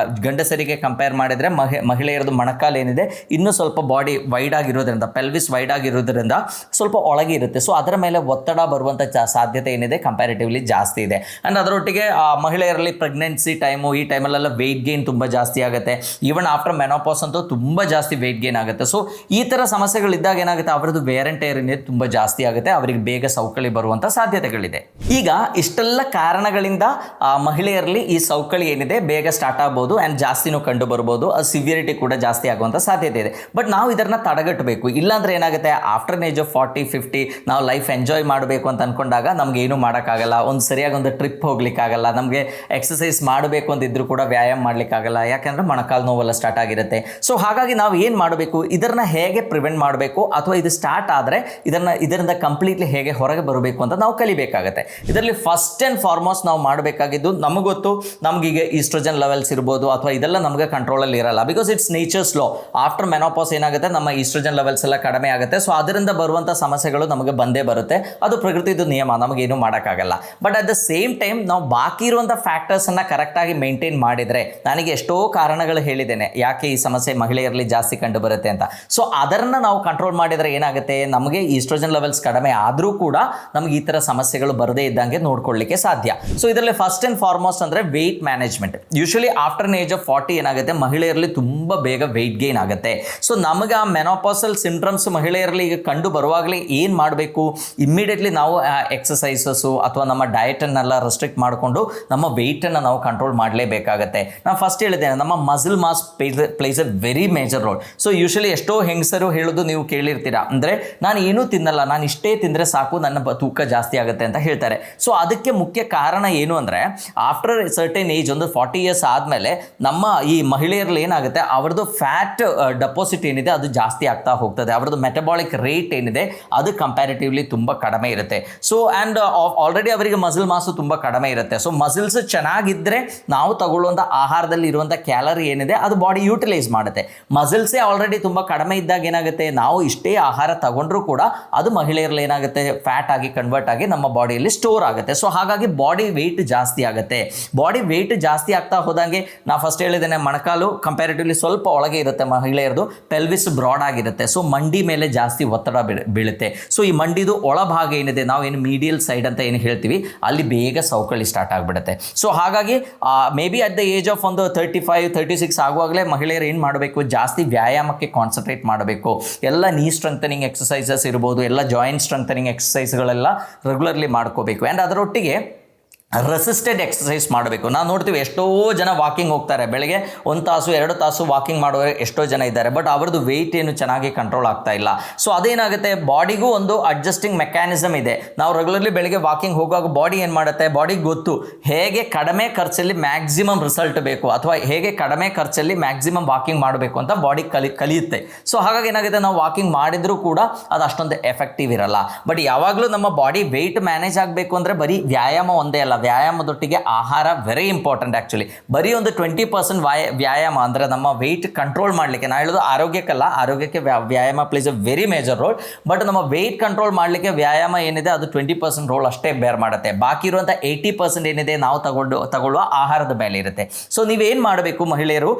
ಗಂಡಸರಿಗೆ ಕಂಪೇರ್ ಮಾಡಿದರೆ ಮಹಿಳೆಯರದು ಮೊಣಕಾಲು ಏನಿದೆ ಇನ್ನೂ ಸ್ವಲ್ಪ ಬಾಡಿ ವೈಡ್ ಆಗಿರೋದ್ರಿಂದ, ಪೆಲ್ವಿಸ್ ವೈಡ್ ಆಗಿರೋದ್ರಿಂದ ಸ್ವಲ್ಪ ಒಳಗೆ ಇರುತ್ತೆ. ಸೊ ಅದರ ಮೇಲೆ ಒತ್ತಡ ಬರುವಂಥ ಸಾಧ್ಯತೆ ಏನಿದೆ ಕಂಪ್ಯಾರಿಟಿವ್ಲಿ ಜಾಸ್ತಿ ಇದೆ. ಆ್ಯಂಡ್ ಅದರೊಟ್ಟಿಗೆ ಮಹಿಳೆಯರಲ್ಲಿ ಪ್ರೆಗ್ನೆನ್ಸಿ ಟೈಮು ಈ ಟೈಮಲ್ಲೆಲ್ಲ ವೆಯ್ಟ್ ಗೇನ್ ತುಂಬ ಜಾಸ್ತಿ ಆಗುತ್ತೆ. ಈವನ್ ಆಫ್ಟರ್ ಮೆನೋಪಾಸ್ ಅಂತೂ ತುಂಬ ಜಾಸ್ತಿ ವೆಯ್ಟ್ ಗೇನ್ ಆಗುತ್ತೆ. ಸೊ ಈ ಥರ ಸಮಸ್ಯೆಗಳಿದ್ದಾಗ ಏನಾಗುತ್ತೆ ಅವರದ್ದು ವೇರ್ ಆ್ಯಂಡ್ ಟೇರ್ ಏನಿದೆ ತುಂಬ ಜಾಸ್ತಿ ಆಗುತ್ತೆ, ಅವರಿಗೆ ಬೇಗ ಸೌಕಳಿ ಬರುವಂಥ ಸಾಧ್ಯತೆಗಳಿದೆ. ಈಗ ಇಷ್ಟೆಲ್ಲ ಕಾರಣಗಳಿಂದ ಮಹಿಳೆಯರಲ್ಲಿ ಈ ಸೌಕಳಿ ಏನಿದೆ ಬೇಗ ಸ್ಟಾರ್ಟ್ ಆಗ್ಬೋದು ಆ್ಯಂಡ್ ಜಾಸ್ತಿನೂ ಕಂಡು ಬರ್ಬೋದು, ಅದು ಸಿವಿಯರಿಟಿ ಕೂಡ ಜಾಸ್ತಿ ಆಗುವಂಥ ಸಾಧ್ಯತೆ ಇದೆ. ಬಟ್ ನಾವು ಇದನ್ನು ತಡೆಗಟ್ಟಬೇಕು. ಇಲ್ಲಾಂದರೆ ಏನಾಗುತ್ತೆ ಆಫ್ಟರ್ ಏಜ್ ಆಫ್ 40-50 ನಾವು ಲೈಫ್ ಎಂಜಾಯ್ ಮಾಡಬೇಕು ಅಂತ ಅಂದ್ಕೊಂಡಾಗ ನಮ್ಗೆ ಏನೂ ಮಾಡೋಕ್ಕಾಗಲ್ಲ, ಒಂದು ಸರಿಯಾಗಿ ಒಂದು ಟ್ರಿಪ್ ಹೋಗ್ಲಿಕ್ಕಾಗಲ್ಲ, ನಮಗೆ ಎಕ್ಸಸೈಸ್ ಮಾಡಬೇಕು ಅಂತಿದ್ರು ಕೂಡ ವ್ಯಾಯಾಮ ಮಾಡಲಿಕ್ಕಾಗಲ್ಲ, ಯಾಕೆಂದರೆ ಮೊಣಕಾಲು ನೋವೆಲ್ಲ ಸ್ಟಾರ್ಟ್ ಆಗಿರುತ್ತೆ. ಸೊ ಹಾಗಾಗಿ ನಾವು ಏನು ಮಾಡಬೇಕು, ಇದನ್ನು ಹೇಗೆ ಪ್ರಿವೆಂಟ್ ಮಾಡಬೇಕು ಅಥವಾ ಇದು ಸ್ಟಾರ್ಟ್ ಆದರೆ ಇದರಿಂದ ಕಂಪ್ಲೀಟ್ಲಿ ಹೇಗೆ ಹೊರಗೆ ಬರಬೇಕು ಅಂತ ನಾವು ಕಲಿಬೇಕಾಗತ್ತೆ. ಇದರಲ್ಲಿ ಫಸ್ಟ್ ಆ್ಯಂಡ್ ಫಾರ್ಮೋಸ್ಟ್ ನಾವು ಮಾಡಬೇಕಾಗಿದ್ದು ನಮಗೊತ್ತು ನಮಗೀಗ ಈಸ್ಟ್ರೋಜನ್ ಲೆವೆಲ್ಸ್ ಇರ್ಬೋದು ಅಥವಾ ಇದೆಲ್ಲ ನಮಗೆ ಕಂಟ್ರೋಲಲ್ಲಿ ಇರಲ್ಲ, because it's nature's law. After menopause ಏನಾಗುತ್ತೆ ನಮ್ಮ ಈಸ್ಟ್ರೋಜನ್ ಲೆವೆಲ್ಸ್ ಎಲ್ಲ ಕಡಿಮೆ ಆಗುತ್ತೆ. ಸೊ ಅದರಿಂದ ಬರುವಂಥ ಸಮಸ್ಯೆಗಳು ನಮಗೆ ಬಂದೇ ಬರುತ್ತೆ, ಅದು ಪ್ರಕೃತಿದು ನಿಯಮ, ನಮಗೇನು ಮಾಡೋಕ್ಕಾಗಲ್ಲ. But at the same time ನಾವು ಬಾಕಿ ಇರುವಂಥ ಫ್ಯಾಕ್ಟರ್ಸನ್ನು ಕರೆಕ್ಟಾಗಿ ಮೇಂಟೈನ್ ಮಾಡಿದರೆ, ನನಗೆ ಎಷ್ಟೋ ಕಾರಣಗಳು ಹೇಳಿದ್ದೇನೆ ಯಾಕೆ ಈ ಸಮಸ್ಯೆ ಮಹಿಳೆಯರಲ್ಲಿ ಜಾಸ್ತಿ ಕಂಡು ಬರುತ್ತೆ ಅಂತ. ಸೊ ಅದನ್ನು ನಾವು ಕಂಟ್ರೋಲ್ ಮಾಡಿದರೆ ಏನಾಗುತ್ತೆ ನಮಗೆ ಈಸ್ಟ್ರೋಜನ್ ಲೆವೆಲ್ಸ್ ಕಡಿಮೆ ಆದರೂ ಕೂಡ ನಮಗೆ ಈ ಥರ ಸಮಸ್ಯೆಗಳು ಬರದೇ ಇದ್ದಂಗೆ ನೋಡ್ಕೊಳ್ಳಿಕ್ಕೆ ಸಾಧ್ಯ. ಸೊ ಇದರಲ್ಲಿ ಫಸ್ಟ್ ಆ್ಯಂಡ್ ಫಾರ್ಮೋಸ್ಟ್ ಅಂದರೆ weight management. Usually after age of 40 ಏನಾಗುತ್ತೆ ಮಹಿಳೆಯರಲ್ಲಿ ತುಂಬ ಬೇಗ ವೆಯ್ಟ್ ಗೇನ್ ಆಗುತ್ತೆ. ಸೊ ನಮಗೆ ಆ ಮೆನೋಪಾಸಲ್ ಸಿಂಡ್ರಮ್ಸ್ ಮಹಿಳೆಯರಲ್ಲಿ ಈಗ ಕಂಡು ಬರುವಾಗಲೇ ಏನು ಮಾಡಬೇಕು, ಇಮ್ಮಿಡಿಯೇಟ್ಲಿ ನಾವು ಎಕ್ಸಸೈಸಸ್ಸು ಅಥವಾ ನಮ್ಮ ಡಯಟನ್ನೆಲ್ಲ ರೆಸ್ಟ್ರಿಕ್ಟ್ ಮಾಡಿಕೊಂಡು ನಮ್ಮ ವೆಯ್ಟನ್ನು ನಾವು ಕಂಟ್ರೋಲ್ ಮಾಡಲೇಬೇಕಾಗತ್ತೆ. ನಾನು ಫಸ್ಟ್ ಹೇಳಿದ್ದೇನೆ, ನಮ್ಮ muscle mass plays a very major role. So usually ಎಷ್ಟೋ ಹೆಂಗಸರು ಹೇಳೋದು ನೀವು ಕೇಳಿರ್ತೀರಾ, ಅಂದರೆ ನಾನು ಏನೂ ತಿನ್ನಲ್ಲ, ನಾನು ಇಷ್ಟೇ ತಿಂದರೆ ಸಾಕು ನನ್ನ ತೂಕ ಜಾಸ್ತಿ ಆಗುತ್ತೆ ಅಂತ ಹೇಳ್ತಾರೆ. ಸೊ ಅದಕ್ಕೆ ಮುಖ್ಯ ಕಾರಣ ಏನು ಅಂದರೆ, ಆಫ್ಟರ್ ಸರ್ಟೆನ್ ಏಜ್, ಒಂದು 40 ಇಯರ್ಸ್ ಆದಮೇಲೆ ನಮ್ಮ ಈ ಮಹಿಳೆಯರಲ್ಲಿ ಏನಾಗುತ್ತೆ, ಅವ್ರದ್ದು ಫ್ಯಾಟ್ ಡೆಪಾಸಿಟ್ ಏನಿದೆ ಅದು ಜಾಸ್ತಿ ಆಗ್ತಾ ಹೋಗ್ತದೆ. ಅವ್ರದ್ದು ಮೆಟಬಾಲಿಕ್ ರೇಟ್ ಏನಿದೆ ಅದು ಕಂಪ್ಯಾರಿಟಿವ್ಲಿ ತುಂಬ ಕಡಿಮೆ ಇರುತ್ತೆ. ಸೊ ಆ್ಯಂಡ್ ಆಲ್ರೆಡಿ ಅವರಿಗೆ ಮಸಲ್ ಮಾಸು ತುಂಬ ಕಡಿಮೆ ಇರುತ್ತೆ. ಸೊ ಮಸಲ್ಸ್ ಚೆನ್ನಾಗಿದ್ದರೆ ನಾವು ತಗೊಳ್ಳುವಂಥ ಆಹಾರದಲ್ಲಿ ಇರುವಂಥ ಕ್ಯಾಲರಿ ಏನಿದೆ ಅದು ಬಾಡಿ ಯೂಟಿಲೈಸ್ ಮಾಡುತ್ತೆ. ಮಸಲ್ಸೇ ಆಲ್ರೆಡಿ ತುಂಬ ಕಡಿಮೆ ಇದ್ದಾಗ ಏನಾಗುತ್ತೆ, ನಾವು ಇಷ್ಟೇ ಆಹಾರ ತಗೊಂಡ್ರೂ ಕೂಡ ಅದು ಮಹಿಳೆಯರಲ್ಲಿ ಏನಾಗುತ್ತೆ, ಫ್ಯಾಟ್ ಆಗಿ ಕನ್ವರ್ಟ್ ಆಗಿ ನಮ್ಮ ಬಾಡಿಯಲ್ಲಿ ಸ್ಟೋರ್ ಆಗುತ್ತೆ. ಸೊ ಹಾಗಾಗಿ ಬಾಡಿ ವೆಯ್ಟ್ ಜಾಸ್ತಿ ಆಗುತ್ತೆ. ಬಾಡಿ ವೆಯ್ಟ್ ಜಾಸ್ತಿ ಆಗ್ತಾ ಹೋದಂಗೆ, ನಾ ಫಸ್ಟ್ ಹೇಳಿದ್ದೇನೆ, ಮೊಣಕಾಲು ಕಂಪ್ಯಾರಿಟಿವ್ಲಿ ಸ್ವಲ್ಪ ಒಳಗೆ ಇರುತ್ತೆ ಮಹಿಳೆಯರದು, ಪೆಲ್ವಿಸ್ ಬ್ರಾಡ್ ಆಗಿರುತ್ತೆ. ಸೊ ಮಂಡಿ ಮೇಲೆ ಜಾಸ್ತಿ ಒತ್ತಡ ಬೀಳುತ್ತೆ. ಸೊ ಈ ಮಂಡಿದು ಒಳಭಾಗ ಏನಿದೆ, ನಾವು ಏನು ಮೀಡಿಯಲ್ ಸೈಡ್ ಅಂತ ಏನು ಹೇಳ್ತೀವಿ, ಅಲ್ಲಿ ಬೇಗ ಸೌಕಳಿ ಸ್ಟಾರ್ಟ್ ಆಗಿಬಿಡುತ್ತೆ. ಸೊ ಹಾಗಾಗಿ may be at the age of ಒಂದು 35-36 ಆಗುವಾಗಲೇ ಮಹಿಳೆಯರು ಏನು ಮಾಡಬೇಕು, ಜಾಸ್ತಿ ವ್ಯಾಯಾಮಕ್ಕೆ ಕಾನ್ಸಂಟ್ರೇಟ್ ಮಾಡಬೇಕು. ಎಲ್ಲ ನೀ ಸ್ಟ್ರೆಂಥನಿಂಗ್ ಎಕ್ಸಸೈಸಸ್ ಇರ್ಬೋದು, ಎಲ್ಲ ಜಾಯಿಂಟ್ ಸ್ಟ್ರೆಂಥನಿಂಗ್ ಎಕ್ಸಸೈಸ್ಗಳೆಲ್ಲ ರೆಗ್ಯುಲರ್ಲಿ ಮಾಡ್ಕೋಬೇಕು. ಆ್ಯಂಡ್ ಅದರೊಟ್ಟಿಗೆ ರೆಸಿಸ್ಟೆಡ್ ಎಕ್ಸಸೈಸ್ ಮಾಡಬೇಕು. ನಾವು ನೋಡ್ತೀವಿ ಎಷ್ಟೋ ಜನ ವಾಕಿಂಗ್ ಹೋಗ್ತಾರೆ, ಬೆಳಗ್ಗೆ 1 ತಾಸು 2 ತಾಸು ವಾಕಿಂಗ್ ಮಾಡೋರು ಎಷ್ಟೋ ಜನ ಇದ್ದಾರೆ, ಬಟ್ ಅವ್ರದ್ದು ವೆಯ್ಟ್ ಏನು ಚೆನ್ನಾಗಿ ಕಂಟ್ರೋಲ್ ಆಗ್ತಾ ಇಲ್ಲ. ಸೊ ಅದೇನಾಗುತ್ತೆ, ಬಾಡಿಗೂ ಒಂದು ಅಡ್ಜಸ್ಟಿಂಗ್ ಮೆಕ್ಯಾನಿಸಮ್ ಇದೆ. ನಾವು ರೆಗ್ಯುಲರ್ಲಿ ಬೆಳಗ್ಗೆ ವಾಕಿಂಗ್ ಹೋಗುವಾಗ ಬಾಡಿ ಏನು ಮಾಡುತ್ತೆ, ಬಾಡಿಗೆ ಗೊತ್ತು ಹೇಗೆ ಕಡಿಮೆ ಖರ್ಚಲ್ಲಿ ಮ್ಯಾಕ್ಸಿಮಮ್ ರಿಸಲ್ಟ್ ಬೇಕು, ಅಥವಾ ಹೇಗೆ ಕಡಿಮೆ ಖರ್ಚಲ್ಲಿ ಮ್ಯಾಕ್ಸಿಮಮ್ ವಾಕಿಂಗ್ ಮಾಡಬೇಕು ಅಂತ ಬಾಡಿ ಕಲಿಯುತ್ತೆ. ಸೊ ಹಾಗಾಗಿ ಏನಾಗುತ್ತೆ, ನಾವು ವಾಕಿಂಗ್ ಮಾಡಿದರೂ ಕೂಡ ಅದು ಅಷ್ಟೊಂದು ಎಫೆಕ್ಟಿವ್ ಇರಲ್ಲ. ಬಟ್ ಯಾವಾಗಲೂ ನಮ್ಮ ಬಾಡಿ ವೆಯ್ಟ್ ಮ್ಯಾನೇಜ್ ಆಗಬೇಕು ಅಂದರೆ ಬರೀ ವ್ಯಾಯಾಮ ಒಂದೇ ಅಲ್ಲ, ವ್ಯಾಯಾಮದೊಟ್ಟಿಗೆ ಆಹಾರ ವೆರಿ ಇಂಪಾರ್ಟೆಂಟ್. ಆ್ಯಕ್ಚುಲಿ ಬರೀ ಒಂದು 20% ವ್ಯಾಯಾಮ ಅಂದರೆ ನಮ್ಮ ವೆಯ್ಟ್ ಕಂಟ್ರೋಲ್ ಮಾಡಲಿಕ್ಕೆ, ನಾನು ಹೇಳೋದು ಆರೋಗ್ಯಕ್ಕಲ್ಲ, ಆರೋಗ್ಯಕ್ಕೆ ವ್ಯಾಯಾಮ place a very major roll. But ನಮ್ಮ ವೆಯ್ಟ್ ಕಂಟ್ರೋಲ್ ಮಾಡಲಿಕ್ಕೆ ವ್ಯಾಯಾಮ ಏನಿದೆ ಅದು 20% ರೋಲ್ ಅಷ್ಟೇ ಬೇರ್ ಮಾಡುತ್ತೆ. ಬಾಕಿ ಇರುವಂಥ 80% ಏನಿದೆ ನಾವು ತಗೊಳ್ಳುವ ಆಹಾರದ ಮೇಲೆ ಇರುತ್ತೆ. ಸೊ ನೀವೇನು ಮಾಡಬೇಕು ಮಹಿಳೆಯರು,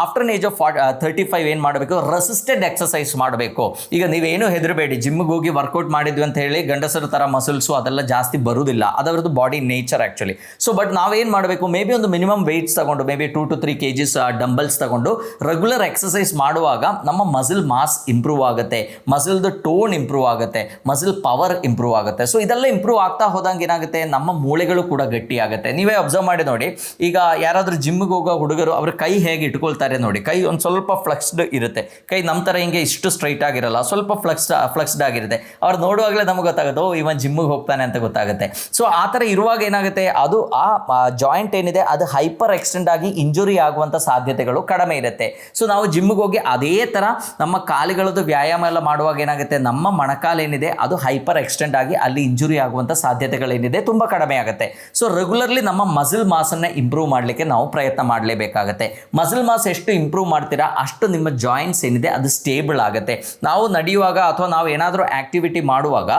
ಆಫ್ಟರ್ ಏಜ್ ಆಫ್ 35 ಏನು ಮಾಡಬೇಕು, ರೆಸಿಸ್ಟೆಡ್ ಎಕ್ಸಸೈಸ್ ಮಾಡಬೇಕು. ಈಗ ನೀವೇನು ಹೆದರಬೇಡಿ, ಜಿಮ್ಗೆ ಹೋಗಿ ವರ್ಕೌಟ್ ಮಾಡಿದ್ವಿ ಅಂತ ಹೇಳಿ ಗಂಡಸರ ಥರ ಮಸಲ್ಸು ಅದೆಲ್ಲ ಜಾಸ್ತಿ ಬರುವುದಿಲ್ಲ, ಅದರದ್ದು body nature actually. So but ನಾವೇನು ಮಾಡಬೇಕು, ಮೇ ಬಿ ಒಂದು ಮಿನಿಮಮ್ ವೆಯ್ಟ್ಸ್ ತಗೊಂಡು, may be 2 to 3 kgs dumbbells ತಗೊಂಡು ರೆಗ್ಯುಲರ್ ಎಕ್ಸಸೈಸ್ ಮಾಡುವಾಗ ನಮ್ಮ ಮಸಲ್ ಮಾಸ್ ಇಂಪ್ರೂವ್ ಆಗುತ್ತೆ, ಮಸಲ್ದು ಟೋನ್ ಇಂಪ್ರೂವ್ ಆಗುತ್ತೆ, ಮಸಲ್ ಪವರ್ ಇಂಪ್ರೂವ್ ಆಗುತ್ತೆ. ಸೊ ಇದೆಲ್ಲ ಇಂಪ್ರೂವ್ ಆಗ್ತಾ ಹೋದಂಗೆ ಏನಾಗುತ್ತೆ, ನಮ್ಮ ಮೂಳೆಗಳು ಕೂಡ ಗಟ್ಟಿ ಆಗುತ್ತೆ. ನೀವೇ ಅಬ್ಸರ್ವ್ ಮಾಡಿ ನೋಡಿ, ಈಗ ಯಾರಾದರೂ ಜಿಮ್ಗೆ ಹೋಗೋ ಹುಡುಗರು ಅವ್ರ ಕೈ ಹೇಗೆ ಇಟ್ಕೊಳ್ತಾರೆ ನೋಡಿ, ಕೈ ಒಂದು ಸ್ವಲ್ಪ ಫ್ಲೆಕ್ಸ್ಡ್ ಇರುತ್ತೆ, ಕೈ ನಮ್ಮ ಥರ ಹಿಂಗೆ ಇಷ್ಟು ಸ್ಟ್ರೈಟ್ ಆಗಿರಲ್ಲ, ಸ್ವಲ್ಪ ಫ್ಲೆಕ್ಸ್ಡ್ ಆಗಿರುತ್ತೆ. ಅವ್ರು ನೋಡುವಾಗಲೇ ನಮಗೆ ಗೊತ್ತಾಗುತ್ತೆ, ಓ ಇವನ್ ಜಿಮ್ಗೆ ಹೋಗ್ತಾನೆ ಅಂತ ಗೊತ್ತಾಗುತ್ತೆ. ಸೊ ಆ ಥರ ಇರುವಾಗ ಏನಾಗುತ್ತೆ, ಅದು ಆ ಜಾಯಿಂಟ್ ಏನಿದೆ ಅದು ಹೈಪರ್ ಎಕ್ಸ್ಟೆಂಡ್ ಆಗಿ ಇಂಜುರಿ ಆಗುವಂಥ ಸಾಧ್ಯತೆಗಳು ಕಡಿಮೆ ಇರುತ್ತೆ. ಸೊ ನಾವು ಜಿಮ್ಗೆ ಹೋಗಿ ಅದೇ ಥರ ನಮ್ಮ ಕಾಲುಗಳದ್ದು ವ್ಯಾಯಾಮ ಎಲ್ಲ ಮಾಡುವಾಗ ಏನಾಗುತ್ತೆ, ನಮ್ಮ ಮೊಣಕಾಲು ಏನಿದೆ ಅದು ಹೈಪರ್ ಎಕ್ಸ್ಟೆಂಡ್ ಆಗಿ ಅಲ್ಲಿ ಇಂಜುರಿ ಆಗುವಂಥ ಸಾಧ್ಯತೆಗಳೇನಿದೆ ತುಂಬ ಕಡಿಮೆ ಆಗುತ್ತೆ. ಸೊ ರೆಗ್ಯುಲರ್ಲಿ ನಮ್ಮ ಮಸಲ್ ಮಾಸನ್ನು ಇಂಪ್ರೂವ್ ಮಾಡಲಿಕ್ಕೆ ನಾವು ಪ್ರಯತ್ನ ಮಾಡಲೇಬೇಕಾಗತ್ತೆ. ಮಸಲ್ ಮಾಸ್ ಎಷ್ಟು ಇಂಪ್ರೂವ್ ಮಾಡ್ತೀರಾ ಅಷ್ಟು ನಿಮ್ಮ ಜಾಯಿಂಟ್ಸ್ ಏನಿದೆ ಅದು ಸ್ಟೇಬಲ್ ಆಗುತ್ತೆ. ನಾವು ನಡೆಯುವಾಗ ಅಥವಾ ನಾವು ಏನಾದರೂ ಆ್ಯಕ್ಟಿವಿಟಿ ಮಾಡುವಾಗ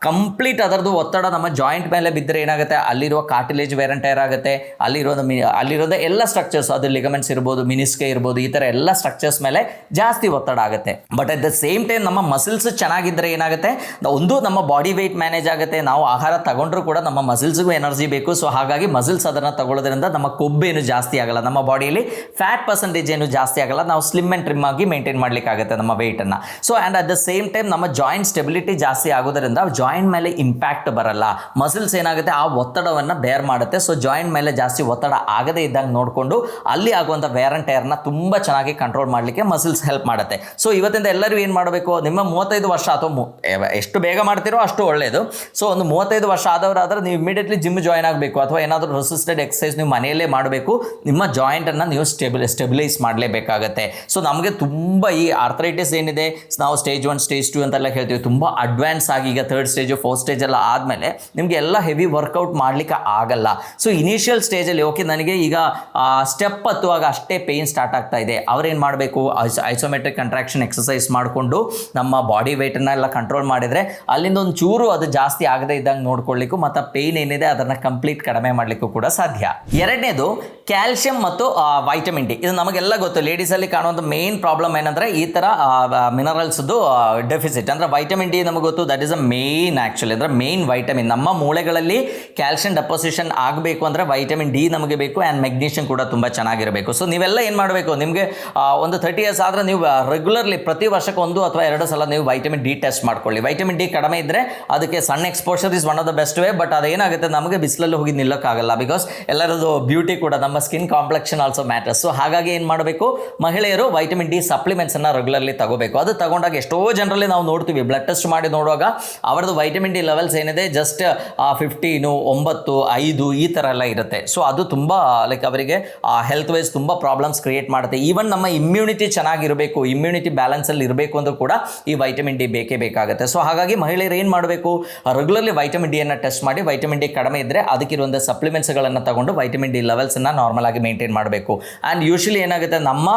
ಕಂಪ್ಲೀಟ್ ಅದರದ್ದು ಒತ್ತಡ ನಮ್ಮ ಜಾಯಿಂಟ್ ಮೇಲೆ ಬಿದ್ದರೆ ಏನಾಗುತ್ತೆ, ಅಲ್ಲಿರುವ ಕಾರ್ಟಿಲೇಜ್ ವೇರ್ ಆ್ಯಂಡ್ ಟೈರ್ ಆಗುತ್ತೆ, ಅಲ್ಲಿರೋದು ಎಲ್ಲ ಸ್ಟ್ರಕ್ಚರ್ಸ್, ಅದು ಲಿಗಮೆಂಟ್ಸ್ ಇರ್ಬೋದು, ಮಿನಿಸ್ಕೆ ಇರ್ಬೋದು, ಈ ಥರ ಎಲ್ಲ ಸ್ಟ್ರಕ್ಚರ್ಸ್ ಮೇಲೆ ಜಾಸ್ತಿ ಒತ್ತಡ ಆಗುತ್ತೆ. But at the same time ನಮ್ಮ ಮಸಲ್ಸ್ ಚೆನ್ನಾಗಿದ್ದರೆ ಏನಾಗುತ್ತೆ, ಒಂದು ನಮ್ಮ ಬಾಡಿ ವೆಯ್ಟ್ ಮ್ಯಾನೇಜ್ ಆಗುತ್ತೆ, ನಾವು ಆಹಾರ ತಗೊಂಡ್ರೂ ಕೂಡ ನಮ್ಮ ಮಸಲ್ಸ್ಗೂ ಎನರ್ಜಿ ಬೇಕು. ಸೊ ಹಾಗಾಗಿ ಮಸಲ್ಸ್ ಅದನ್ನು ತಗೊಳ್ಳೋದ್ರಿಂದ ನಮ್ಮ ಕೊಬ್ಬೇನು ಜಾಸ್ತಿ ಆಗಲ್ಲ, ನಮ್ಮ ಬಾಡಿಯಲ್ಲಿ ಫ್ಯಾಟ್ ಪರ್ಸೆಂಟೇಜ್ ಏನು ಜಾಸ್ತಿ ಆಗಲ್ಲ, ನಾವು ಸ್ಲಿಮ್ ಆ್ಯಂಡ್ ಟ್ರಿಮ್ ಆಗಿ ಮೇಂಟೈನ್ ಮಾಡಲಿಕ್ಕಾಗುತ್ತೆ ನಮ್ಮ ವೆಯ್ಟನ್ನು. So and at the same time ನಮ್ಮ ಜಾಯಿಂಟ್ ಸ್ಟೆಬಿಲಿಟಿ ಜಾಸ್ತಿ ಆಗೋದ್ರಿಂದ ಜಾಯಿಂಟ್ ಮೇಲೆ ಇಂಪ್ಯಾಕ್ಟ್ ಬರಲ್ಲ, ಮಸಲ್ಸ್ ಏನಾಗುತ್ತೆ ಆ ಒತ್ತಡವನ್ನು ಬೇರ್ ಮಾಡುತ್ತೆ. ಸೊ ಜಾಯಿಂಟ್ ಮೇಲೆ ಜಾಸ್ತಿ ಒತ್ತಡ ಆಗದೇ ಇದ್ದಂಗೆ ನೋಡಿಕೊಂಡು ಅಲ್ಲಿ ಆಗುವಂಥ ವೇರ್ ಆ್ಯಂಡ್ ಟೈರ್ನ ತುಂಬ ಚೆನ್ನಾಗಿ ಕಂಟ್ರೋಲ್ ಮಾಡಲಿಕ್ಕೆ ಮಸಲ್ಸ್ ಹೆಲ್ಪ್ ಮಾಡುತ್ತೆ. ಸೊ ಇವತ್ತಿಂದ ಎಲ್ಲರೂ ಏನು ಮಾಡಬೇಕು, ನಿಮ್ಮ 35 ವರ್ಷ ಅಥವಾ ಎಷ್ಟು ಬೇಗ ಮಾಡ್ತೀರೋ ಅಷ್ಟು ಒಳ್ಳೆಯದು. ಸೊ ಒಂದು 35 ವರ್ಷ ಆದವರಾದರೆ ನೀವು ಇಮಿಡಿಯೇಟ್ಲಿ ಜಿಮ್ ಜಾಯ್ನ್ ಆಗಬೇಕು, ಅಥವಾ ಏನಾದರೂ ರೆಸಿಸ್ಟೆಡ್ ಎಕ್ಸಸೈಸ್ ನೀವು ಮನೆಯಲ್ಲೇ ಮಾಡಬೇಕು. ನಿಮ್ಮ ಜಾಯಿಂಟನ್ನು ನೀವು ಸ್ಟೆಬಿಲೈಸ್ ಮಾಡಲೇಬೇಕಾಗತ್ತೆ. ಸೊ ನಮಗೆ ತುಂಬ ಈ ಆರ್ಥರೈಟಿಸ್ ಏನಿದೆ, ನಾವು ಸ್ಟೇಜ್ 1 ಸ್ಟೇಜ್ 2 ಅಂತೆಲ್ಲ ಹೇಳ್ತೀವಿ, ತುಂಬ ಅಡ್ವಾನ್ಸ್ ಆಗಿ ಈಗ 3rd ಸ್ಟೇಜು 4th ಸ್ಟೇಜ್ ಎಲ್ಲ ಆದಮೇಲೆ ನಿಮಗೆ ಎಲ್ಲ ಹೆವಿ ವರ್ಕೌಟ್ ಮಾಡಲಿಕ್ಕೆ ಆಗಲ್ಲ. ಸೊ ಇನಿಷಿಯಲ್ ಸ್ಟೇಜಲ್ಲಿ ಓಕೆ ನನಗೆ ಈಗ ಸ್ಟೆಪ್ ಹತ್ತುವಾಗ ಅಷ್ಟೇ ಪೇಯ್ನ್ ಸ್ಟಾರ್ಟ್ ಆಗ್ತಾ ಇದೆ, ಅವ್ರೇನು ಮಾಡಬೇಕು, ಐಸೋಮೆಟ್ರಿಕ್ ಕಂಟ್ರಾಕ್ಷನ್ ಎಕ್ಸಸೈಸ್ ಮಾಡಿಕೊಂಡು ನಮ್ಮ ಬಾಡಿ ವೆಯ್ಟನ್ನು ಎಲ್ಲ ಕಂಟ್ರೋಲ್ ಮಾಡಿದರೆ ಅಲ್ಲಿಂದ ಒಂದು ಚೂರು ಅದು ಜಾಸ್ತಿ ಆಗದೇ ಇದ್ದಂಗೆ ನೋಡ್ಕೊಳ್ಳಿಕ್ಕೂ ಮತ್ತು ಪೇಯ್ನ್ ಏನಿದೆ ಅದನ್ನು ಕಂಪ್ಲೀಟ್ ಕಡಿಮೆ ಮಾಡಲಿಕ್ಕೂ ಕೂಡ ಸಾಧ್ಯ. ಎರಡನೇದು ಕ್ಯಾಲ್ಶಿಯಂ ಮತ್ತು ವೈಟಮಿನ್ ಡಿ. ಇದು ನಮಗೆಲ್ಲ ಗೊತ್ತು, ಲೇಡೀಸಲ್ಲಿ ಕಾಣುವಂಥ ಮೇನ್ ಪ್ರಾಬ್ಲಮ್ ಏನಂದರೆ ಈ ಥರ ಮಿನರಲ್ಸ್ದು ಡೆಫಿಸಿಟ್. ಅಂದರೆ ವೈಟಮಿನ್ ಡಿ ನಮಗೆ ಗೊತ್ತು, that is a main protein actually, ಅಂದರೆ ಮೇನ್ ವೈಟಮಿನ್. ನಮ್ಮ ಮೂಳೆಗಳಲ್ಲಿ ಕ್ಯಾಲ್ಸಿಯಂ ಡೆಪೋಸಿಷನ್ ಆಗಬೇಕು ಅಂದರೆ ವೈಟಮಿನ್ ಡಿ ನಮಗೆ ಬೇಕು, ಆ್ಯಂಡ್ ಮೆಗ್ನೀಷಿಯಂ ಕೂಡ ತುಂಬ ಚೆನ್ನಾಗಿರಬೇಕು. ಸೊ ನೀವೆಲ್ಲ ಏನು ಮಾಡಬೇಕು, ನಿಮಗೆ ಒಂದು 30 ಇಯರ್ಸ್ ಆದರೆ ನೀವು ರೆಗ್ಯುಲರ್ಲಿ ಪ್ರತಿ ವರ್ಷಕ್ಕೆ 1 ಅಥವಾ 2 ಸಲ ನೀವು ವೈಟಮಿನ್ ಡಿ ಟೆಸ್ಟ್ ಮಾಡ್ಕೊಳ್ಳಿ. ವೈಟಮಿನ್ ಡಿ ಕಡಿಮೆ ಇದ್ದರೆ ಅದಕ್ಕೆ ಸಣ್ಣ exposure is one of the best way. But ಅದೇನಾಗುತ್ತೆ, ನಮಗೆ ಬಿಸಿಲಲ್ಲಿ ಹೋಗಿ ನಿಲ್ಲೋಕ್ಕಾಗಲ್ಲ, ಬಿಕಾಸ್ ಎಲ್ಲರದು ಬ್ಯೂಟಿ ಕೂಡ, ನಮ್ಮ skin complexion also matters. So ಹಾಗಾಗಿ ಏನು ಮಾಡಬೇಕು, ಮಹಿಳೆಯರು ವೈಟಮಿನ್ ಡಿ ಸಪ್ಲಿಮೆಂಟ್ಸನ್ನು ರೆಗ್ಯುಲರ್ಲಿ ತಗೋಬೇಕು. ಅದು ತಗೊಂಡಾಗ ಎಷ್ಟೋ ಜನರಲ್ಲಿ ನಾವು ನೋಡ್ತೀವಿ, ಬ್ಲಡ್ ಟೆಸ್ಟ್ ಮಾಡಿ ನೋಡುವಾಗ ಅವರದ್ದು ವೈಟಮಿನ್ ಡಿ ಲೆವೆಲ್ಸ್ ಏನಿದೆ ಜಸ್ಟ್ 15, 9, 5 ಈ ಥರ ಎಲ್ಲ ಇರುತ್ತೆ. ಸೊ ಅದು ತುಂಬ ಲೈಕ್ ಅವರಿಗೆ ಹೆಲ್ತ್ ವೈಸ್ ತುಂಬ ಪ್ರಾಬ್ಲಮ್ಸ್ ಕ್ರಿಯೇಟ್ ಮಾಡುತ್ತೆ. ಈವನ್ ನಮ್ಮ ಇಮ್ಯುನಿಟಿ ಚೆನ್ನಾಗಿರಬೇಕು, ಇಮ್ಯುನಿಟಿ ಬ್ಯಾಲೆನ್ಸಲ್ಲಿ ಇರಬೇಕು ಅಂದರೂ ಕೂಡ ಈ ವೈಟಮಿನ್ ಡಿ ಬೇಕೇ ಬೇಕಾಗುತ್ತೆ. ಸೊ ಹಾಗಾಗಿ ಮಹಿಳೆಯರು ಏನು ಮಾಡಬೇಕು, ರೆಗ್ಯುಲರ್ಲಿ ವೈಟಮಿನ್ ಡಿಯನ್ನು ಟೆಸ್ಟ್ ಮಾಡಿ, ವೈಟಮಿನ್ ಡಿ ಕಡಿಮೆ ಇದ್ದರೆ ಅದಕ್ಕಿರುವಂಥ ಸಪ್ಲಿಮೆಂಟ್ಸ್ಗಳನ್ನು ತಗೊಂಡು ವೈಟಮಿನ್ ಡಿ ಲೆವೆಲ್ಸನ್ನು ನಾರ್ಮಲ್ ಆಗಿ ಮೇಂಟೈನ್ ಮಾಡಬೇಕು. ಆ್ಯಂಡ್ ಯೂಶಲಿ ಏನಾಗುತ್ತೆ, ನಮ್ಮ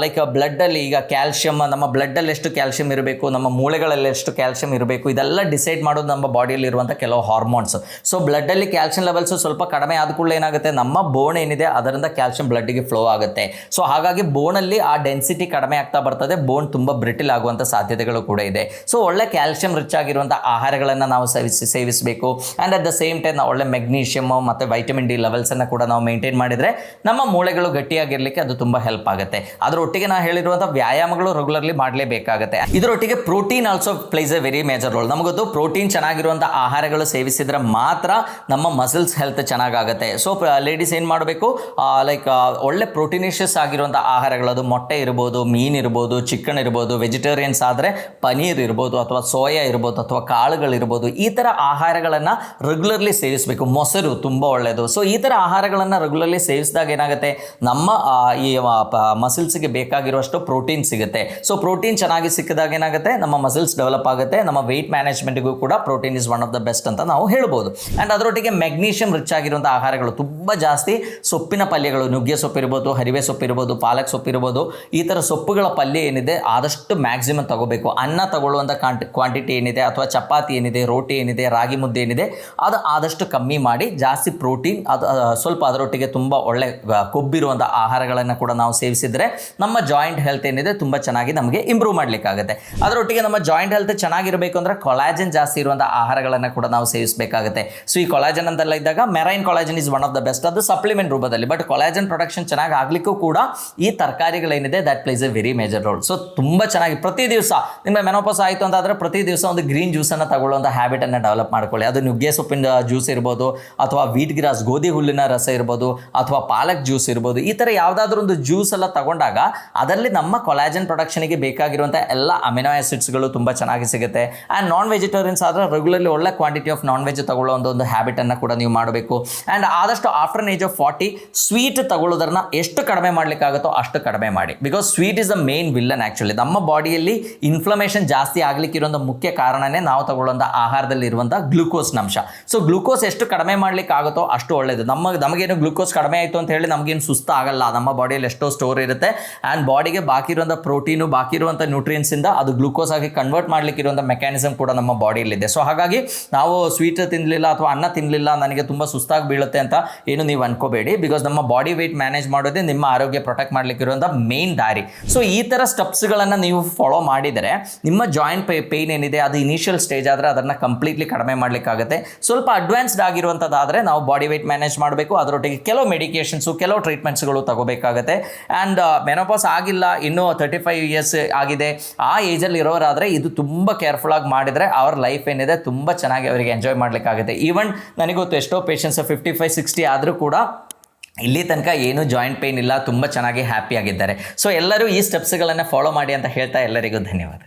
ಲೈಕ್ ಬ್ಲಡ್ಡಲ್ಲಿ ಈಗ ಕ್ಯಾಲ್ಶಿಯಮ್, ನಮ್ಮ ಬ್ಲಡ್ಡಲ್ಲಿ ಎಷ್ಟು ಕ್ಯಾಲ್ಶಿಯಂ ಇರಬೇಕು, ನಮ್ಮ ಮೂಳೆಗಳಲ್ಲಿ ಎಷ್ಟು ಕ್ಯಾಲ್ಶಿಯಂ ಇರಬೇಕು, ಇದೆಲ್ಲ ಡಿಸೈಡ್ ಮಾಡೋದು ನಮ್ಮ ಬಾಡಿಯಲ್ಲಿ ಇರುವಂಥ ಕೆಲವು ಹಾರ್ಮೋನ್ಸ್. ಸೊ ಬ್ಲಡ್ಡಲ್ಲಿ ಕ್ಯಾಲ್ಶಿಯಂ ಲೆವೆಲ್ಸ್ ಸ್ವಲ್ಪ ಕಡಿಮೆ ಆದ ಕೂಡಲೇ ಏನಾಗುತ್ತೆ, ನಮ್ಮ ಬೋನ್ ಏನಿದೆ ಅದರಿಂದ ಕ್ಯಾಲ್ಶಿಯಂ ಬ್ಲಡ್ಗೆ ಫ್ಲೋ ಆಗುತ್ತೆ. ಸೊ ಹಾಗಾಗಿ ಬೋನಲ್ಲಿ ಆ ಡೆನ್ಸಿಟಿ ಕಡಿಮೆ ಆಗ್ತಾ ಬರ್ತದೆ, ಬೋನ್ ತುಂಬ ಬ್ರಿಟಿಲ್ ಆಗುವಂಥ ಸಾಧ್ಯತೆಗಳು ಕೂಡ ಇದೆ. ಸೊ ಒಳ್ಳೆ ಕ್ಯಾಲ್ಶಿಯಂ ರಿಚ್ ಆಗಿರುವಂಥ ಆಹಾರಗಳನ್ನು ನಾವು ಸೇವಿಸಬೇಕು. And at the same time ನಾವು ಒಳ್ಳೆ ಮೆಗ್ನೀಷಿಯಮ್ ಮತ್ತು ವೈಟಮಿನ್ ಡಿ ಲೆವೆಲ್ಸನ್ನು ಕೂಡ ನಾವು ಮೇಂಟೈನ್ ಮಾಡಿದರೆ ನಮ್ಮ ಮೂಳೆಗಳು ಗಟ್ಟಿಯಾಗಿರಲಿಕ್ಕೆ ಅದು ತುಂಬ ಹೆಲ್ಪ್ ಆಗುತ್ತೆ. ಅದರೊಟ್ಟಿಗೆ ನಾನು ಹೇಳಿರುವಂಥ ವ್ಯಾಯಾಮಗಳು ರೆಗ್ಯುಲರ್ಲಿ ಮಾಡಲೇಬೇಕಾಗುತ್ತೆ. ಇದರೊಟ್ಟಿಗೆ protein also plays a very major role. ನಮಗೊತ್ತು ಪ್ರೋಟೀನ್ ಚೆನ್ನಾಗಿರುವಂಥ ಆಹಾರಗಳು ಸೇವಿಸಿದ್ರೆ ಮಾತ್ರ ನಮ್ಮ ಮಸಲ್ಸ್ ಹೆಲ್ತ್ ಚೆನ್ನಾಗಾಗುತ್ತೆ. ಸೊ ಲೇಡೀಸ್ ಏನು ಮಾಡಬೇಕು, ಲೈಕ್ ಒಳ್ಳೆ ಪ್ರೋಟೀನಿಷಿಯಸ್ ಆಗಿರುವಂಥ ಆಹಾರಗಳು, ಅದು ಮೊಟ್ಟೆ ಇರ್ಬೋದು, ಮೀನು ಇರ್ಬೋದು, ಚಿಕನ್ ಇರ್ಬೋದು, ವೆಜಿಟೇರಿಯನ್ಸ್ ಆದರೆ ಪನೀರ್ ಇರ್ಬೋದು, ಅಥವಾ ಸೋಯಾ ಇರ್ಬೋದು, ಅಥವಾ ಕಾಳುಗಳಿರ್ಬೋದು, ಈ ಥರ ಆಹಾರಗಳನ್ನು ರೆಗ್ಯುಲರ್ಲಿ ಸೇವಿಸಬೇಕು. ಮೊಸರು ತುಂಬ ಒಳ್ಳೆಯದು. ಸೊ ಈ ಥರ ಆಹಾರಗಳನ್ನು ರೆಗ್ಯುಲರ್ಲಿ ಸೇವಿಸಿದಾಗ ಏನಾಗುತ್ತೆ, ನಮ್ಮ ಈ ಮಸಲ್ಸ್ಗೆ ಬೇಕಾಗಿರುವಷ್ಟು ಪ್ರೋಟೀನ್ ಸಿಗುತ್ತೆ. ಸೊ ಪ್ರೋಟೀನ್ ಚೆನ್ನಾಗಿ ಸಿಕ್ಕಿದಾಗ ಏನಾಗುತ್ತೆ, ನಮ್ಮ ಮಸಲ್ಸ್ ಡೆವಲಪ್ ಆಗುತ್ತೆ. ನಮ್ಮ ವೆಯ್ಟ್ ಮ್ಯಾನೇಜ್ಮೆಂಟ್ಗೂ ಕೂಡ protein is one of the best ಅಂತ ನಾವು ಹೇಳ್ಬೋದು. ಆ್ಯಂಡ್ ಅದರೊಟ್ಟಿಗೆ ಮೆಗ್ನೀಷಿಯಂ ರಿಚ್ ಆಗಿರುವಂಥ ಆಹಾರಗಳು ತುಂಬ ಜಾಸ್ತಿ, ಸೊಪ್ಪಿನ ಪಲ್ಯಗಳು, ನುಗ್ಗೆ ಸೊಪ್ಪು ಇರ್ಬೋದು, ಹರಿವೆ ಸೊಪ್ಪು ಇರ್ಬೋದು, ಪಾಲಕ್ ಸೊಪ್ಪು ಇರ್ಬೋದು, ಈ ಥರ ಸೊಪ್ಪುಗಳ ಪಲ್ಯ ಏನಿದೆ ಆದಷ್ಟು ಮ್ಯಾಕ್ಸಿಮಮ್ ತಗೋಬೇಕು. ಅನ್ನ ತಗೊಳ್ಳುವಂಥ ಕ್ವಾಂಟಿಟಿ ಏನಿದೆ, ಅಥವಾ ಚಪಾತಿ ಏನಿದೆ, ರೋಟಿ ಏನಿದೆ, ರಾಗಿ ಮುದ್ದೆ ಏನಿದೆ, ಅದು ಆದಷ್ಟು ಕಮ್ಮಿ ಮಾಡಿ ಜಾಸ್ತಿ ಪ್ರೋಟೀನ್, ಅದು ಸ್ವಲ್ಪ ಅದರೊಟ್ಟಿಗೆ ತುಂಬ ಒಳ್ಳೆ ಕೊಬ್ಬಿರುವಂಥ ಆಹಾರಗಳನ್ನು ಕೂಡ ನಾವು ಸೇವಿಸಿದರೆ ನಮ್ಮ ಜಾಯಿಂಟ್ ಹೆಲ್ತ್ ಏನಿದೆ ತುಂಬ ಚೆನ್ನಾಗಿ ನಮಗೆ ಇಂಪ್ರೂವ್ ಮಾಡಲಿಕ್ಕಾಗುತ್ತೆ. ಅದರೊಟ್ಟಿಗೆ ನಮ್ಮ ಜಾಯಿಂಟ್ ಹೆಲ್ತ್ ಚೆನ್ನಾಗಿರಬೇಕು ಅಂದರೆ ಕೊಲಾಜನ್ ಜಾಸ್ತಿ ಇರುವಂಥ ಆಹಾರಗಳನ್ನು ಕೂಡ ನಾವು ಸೇವಿಸಬೇಕಾಗುತ್ತೆ. ಸೊ ಈ ಕೊಲಾಜನ್ ಅಂತೆಲ್ಲ ಇದ್ದಾಗ marine collagen is one of the best, ಅದು ಸಪ್ಲಿಮೆಂಟ್ ರೂಪದಲ್ಲಿ. ಬಟ್ ಕೊಲಾಜನ್ ಪ್ರೊಡಕ್ಷನ್ ಚೆನ್ನಾಗಿ ಆಗಲಿಕ್ಕೂ ಕೂಡ ಈ ತರಕಾರಿಗಳೇನಿದೆ that plays a very major role. So ತುಂಬ ಚೆನ್ನಾಗಿ ಪ್ರತಿ ದಿವಸ ನಿಮಗೆ ಮೆನೋಪಾಸ್ ಆಯಿತು ಅಂತಾದರೆ ಪ್ರತಿ ದಿವಸ ಒಂದು ಗ್ರೀನ್ ಜ್ಯೂಸನ್ನು ತಗೊಳ್ಳುವಂಥ ಹ್ಯಾಬಿಟನ್ನು ಡೆವಲಪ್ ಮಾಡ್ಕೊಳ್ಳಿ. ಅದು ನುಗ್ಗೆ ಸೊಪ್ಪಿನ ಜ್ಯೂಸ್ ಇರ್ಬೋದು, ಅಥವಾ ವೀಟ್ ಗ್ರಾಸ್ ಗೋಧಿ ಹುಲ್ಲಿನ ರಸ ಇರ್ಬೋದು, ಅಥವಾ ಪಾಲಕ್ ಜ್ಯೂಸ್ ಇರ್ಬೋದು. ಈ ಥರ ಯಾವುದಾದ್ರೂ ಒಂದು ಜ್ಯೂಸ್ ಎಲ್ಲ ತಗೊಂಡಾಗ ಅದರಲ್ಲಿ ನಮ್ಮ ಕೊಲಾಜನ್ ಪ್ರೊಡಕ್ಷನ್ಗೆ ಬೇಕಾಗಿರುವಂಥ ಎಲ್ಲ ಅಮಿನೋ ಆ್ಯಸಿಡ್ಸ್ಗಳು ತುಂಬ ಚೆನ್ನಾಗಿ ಸಿಗುತ್ತೆ. ಆ್ಯಂಡ್ ನಾನ್ ವೆಜಿಟೇರಿಯನ್ಸ್ ಆದರೆ ರೆಗ್ಯುಲರ್ಲಿ ಒಳ್ಳೆ ಕ್ವಾಂಟಿಟಿ ಆಫ್ ನಾನ್ ವೆಜ್ ತಗೊಳ್ಳೋ ಒಂದು ಹ್ಯಾಬಿಟನ್ನು ಕೂಡ ನೀವು ಮಾಡಬೇಕು. ಆ್ಯಂಡ್ ಆದಷ್ಟು ಆಫ್ಟರ್ ಏಜ್ ಆಫ್ 40 ಸ್ವೀಟ್ ತಗೊಳ್ಳೋದನ್ನ ಎಷ್ಟು ಕಡಿಮೆ ಮಾಡಲಿಕ್ಕಾಗುತ್ತೋ ಅಷ್ಟು ಕಡಿಮೆ ಮಾಡಿ. Because sweet is the main villain actually. ನಮ್ಮ ಬಾಡಿಯಲ್ಲಿ ಇನ್ಫ್ಲಮೇಷನ್ ಜಾಸ್ತಿ ಆಗಲಿಕ್ಕಿರುವಂಥ ಮುಖ್ಯ ಕಾರಣನೇ ನಾವು ತಗೊಳ್ಳುವಂಥ ಆಹಾರದಲ್ಲಿ ಇರುವಂಥ ಗ್ಲೂಕೋಸ್ ಅಂಶ. ಸೊ ಗ್ಲೂಕೋಸ್ ಎಷ್ಟು ಕಡಿಮೆ ಮಾಡಲಿಕ್ಕಾಗುತ್ತೋ ಅಷ್ಟು ಒಳ್ಳೆಯದು. ನಮಗೇನು ಗ್ಲೂಕೋಸ್ ಕಡಿಮೆ ಆಯಿತು ಅಂತ ಹೇಳಿ ನಮಗೇನು ಸುಸ್ತು ಆಗಲ್ಲ. ನಮ್ಮ ಬಾಡಿಯಲ್ಲಿ ಎಷ್ಟೋ ಸ್ಟೋರ್ ಇರುತ್ತೆ, ಆ್ಯಂಡ್ ಬಾಡಿಗೆ ಬಾಕಿ ಇರುವಂಥ ಪ್ರೋಟೀನು, ಬಾಕಿ ಇರುವಂಥ ನ್ಯೂಟ್ರಿಯನ್ಸಿಂದ ಅದು ಗ್ಲೂಕೋಸ್ ಆಗಿ ಕನ್ವರ್ಟ್ ಮಾಡಲಿಕ್ಕೆ ಇರುವಂಥ ಮೆಕ್ಯಾನಿಸಮ್ ಕೂಡ ನಮ್ಮ ಬಾಡಿಯಲ್ಲಿದೆ. ಸೊ ಹಾಗಾಗಿ ನಾವು ಸ್ವೀಟ್ ತಿನ್ನಲಿಲ್ಲ ಅಥವಾ ಅನ್ನ ತಿನ್ನಲಿಲ್ಲ, ನನಗೆ ತುಂಬ ಸುಸ್ತಾಗಿ ಬೀಳುತ್ತೆ ಅಂತ ಏನು ನೀವು ಅನ್ಕೋಬೇಡಿ. ಬಿಕಾಸ್ ನಮ್ಮ ಬಾಡಿ ವೆಯ್ಟ್ ಮ್ಯಾನೇಜ್ ಮಾಡೋದೇ ನಿಮ್ಮ ಆರೋಗ್ಯ ಪ್ರೊಟೆಕ್ಟ್ ಮಾಡಲಿಕ್ಕೆ ಇರುವಂಥ ಮೇನ್ ದಾರಿ. ಸೊ ಈ ಥರ ಸ್ಟೆಪ್ಸ್ಗಳನ್ನು ನೀವು ಫಾಲೋ ಮಾಡಿದರೆ ನಿಮ್ಮ ಜಾಯಿಂಟ್ ಪೇಯ್ನ್ ಏನಿದೆ ಅದು ಇನಿಷಿಯಲ್ ಸ್ಟೇಜ್ ಆದರೆ ಅದನ್ನು ಕಂಪ್ಲೀಟ್ಲಿ ಕಡಿಮೆ ಮಾಡಲಿಕ್ಕಾಗುತ್ತೆ. ಸ್ವಲ್ಪ ಅಡ್ವಾನ್ಸ್ಡ್ ಆಗಿರುವಂಥದ್ದಾದರೆ ನಾವು ಬಾಡಿ ವೆಯ್ಟ್ ಮ್ಯಾನೇಜ್ ಮಾಡಬೇಕು. ಅದರೊಟ್ಟಿಗೆ ಕೆಲವು ಮೆಡಿಕೇಷನ್ಸು, ಕೆಲವು ಟ್ರೀಟ್ಮೆಂಟ್ಸ್ಗಳು ತಗೋಬೇಕಾಗುತ್ತೆ. ಆ್ಯಂಡ್ ಮೆನೋಪಾಸ್ ಆಗಿಲ್ಲ, ಇನ್ನೂ 35 ಇಯರ್ಸ್ ಆಗಿದೆ, ಆ ಏಜಲ್ಲಿ ಇರೋರಾದರೆ ಇದು ತುಂಬ ಕೇರ್ಫುಲ್ಲಾಗಿ ಮಾಡಿದರೆ ಅವ್ರ ಲೈಫ್ ಏನಿದೆ ತುಂಬ ಚೆನ್ನಾಗಿ ಅವರಿಗೆ ಎಂಜಾಯ್ ಮಾಡಲಿಕ್ಕಾಗುತ್ತೆ. ಈವನ್ ನನಗೊತ್ತು ಎಷ್ಟೋ ಪೇಷಂಟ್ಸ್ 55-60 ಆದರೂ ಕೂಡ ಇಲ್ಲಿ ತನಕ ಏನು ಜಾಯಿಂಟ್ ಪೇಯ್ನ್ ಇಲ್ಲ, ತುಂಬ ಚೆನ್ನಾಗಿ ಹ್ಯಾಪಿ ಆಗಿದ್ದಾರೆ. ಸೊ ಎಲ್ಲರೂ ಈ ಸ್ಟೆಪ್ಸ್ಗಳನ್ನು ಫಾಲೋ ಮಾಡಿ ಅಂತ ಹೇಳ್ತಾ ಎಲ್ಲರಿಗೂ ಧನ್ಯವಾದ.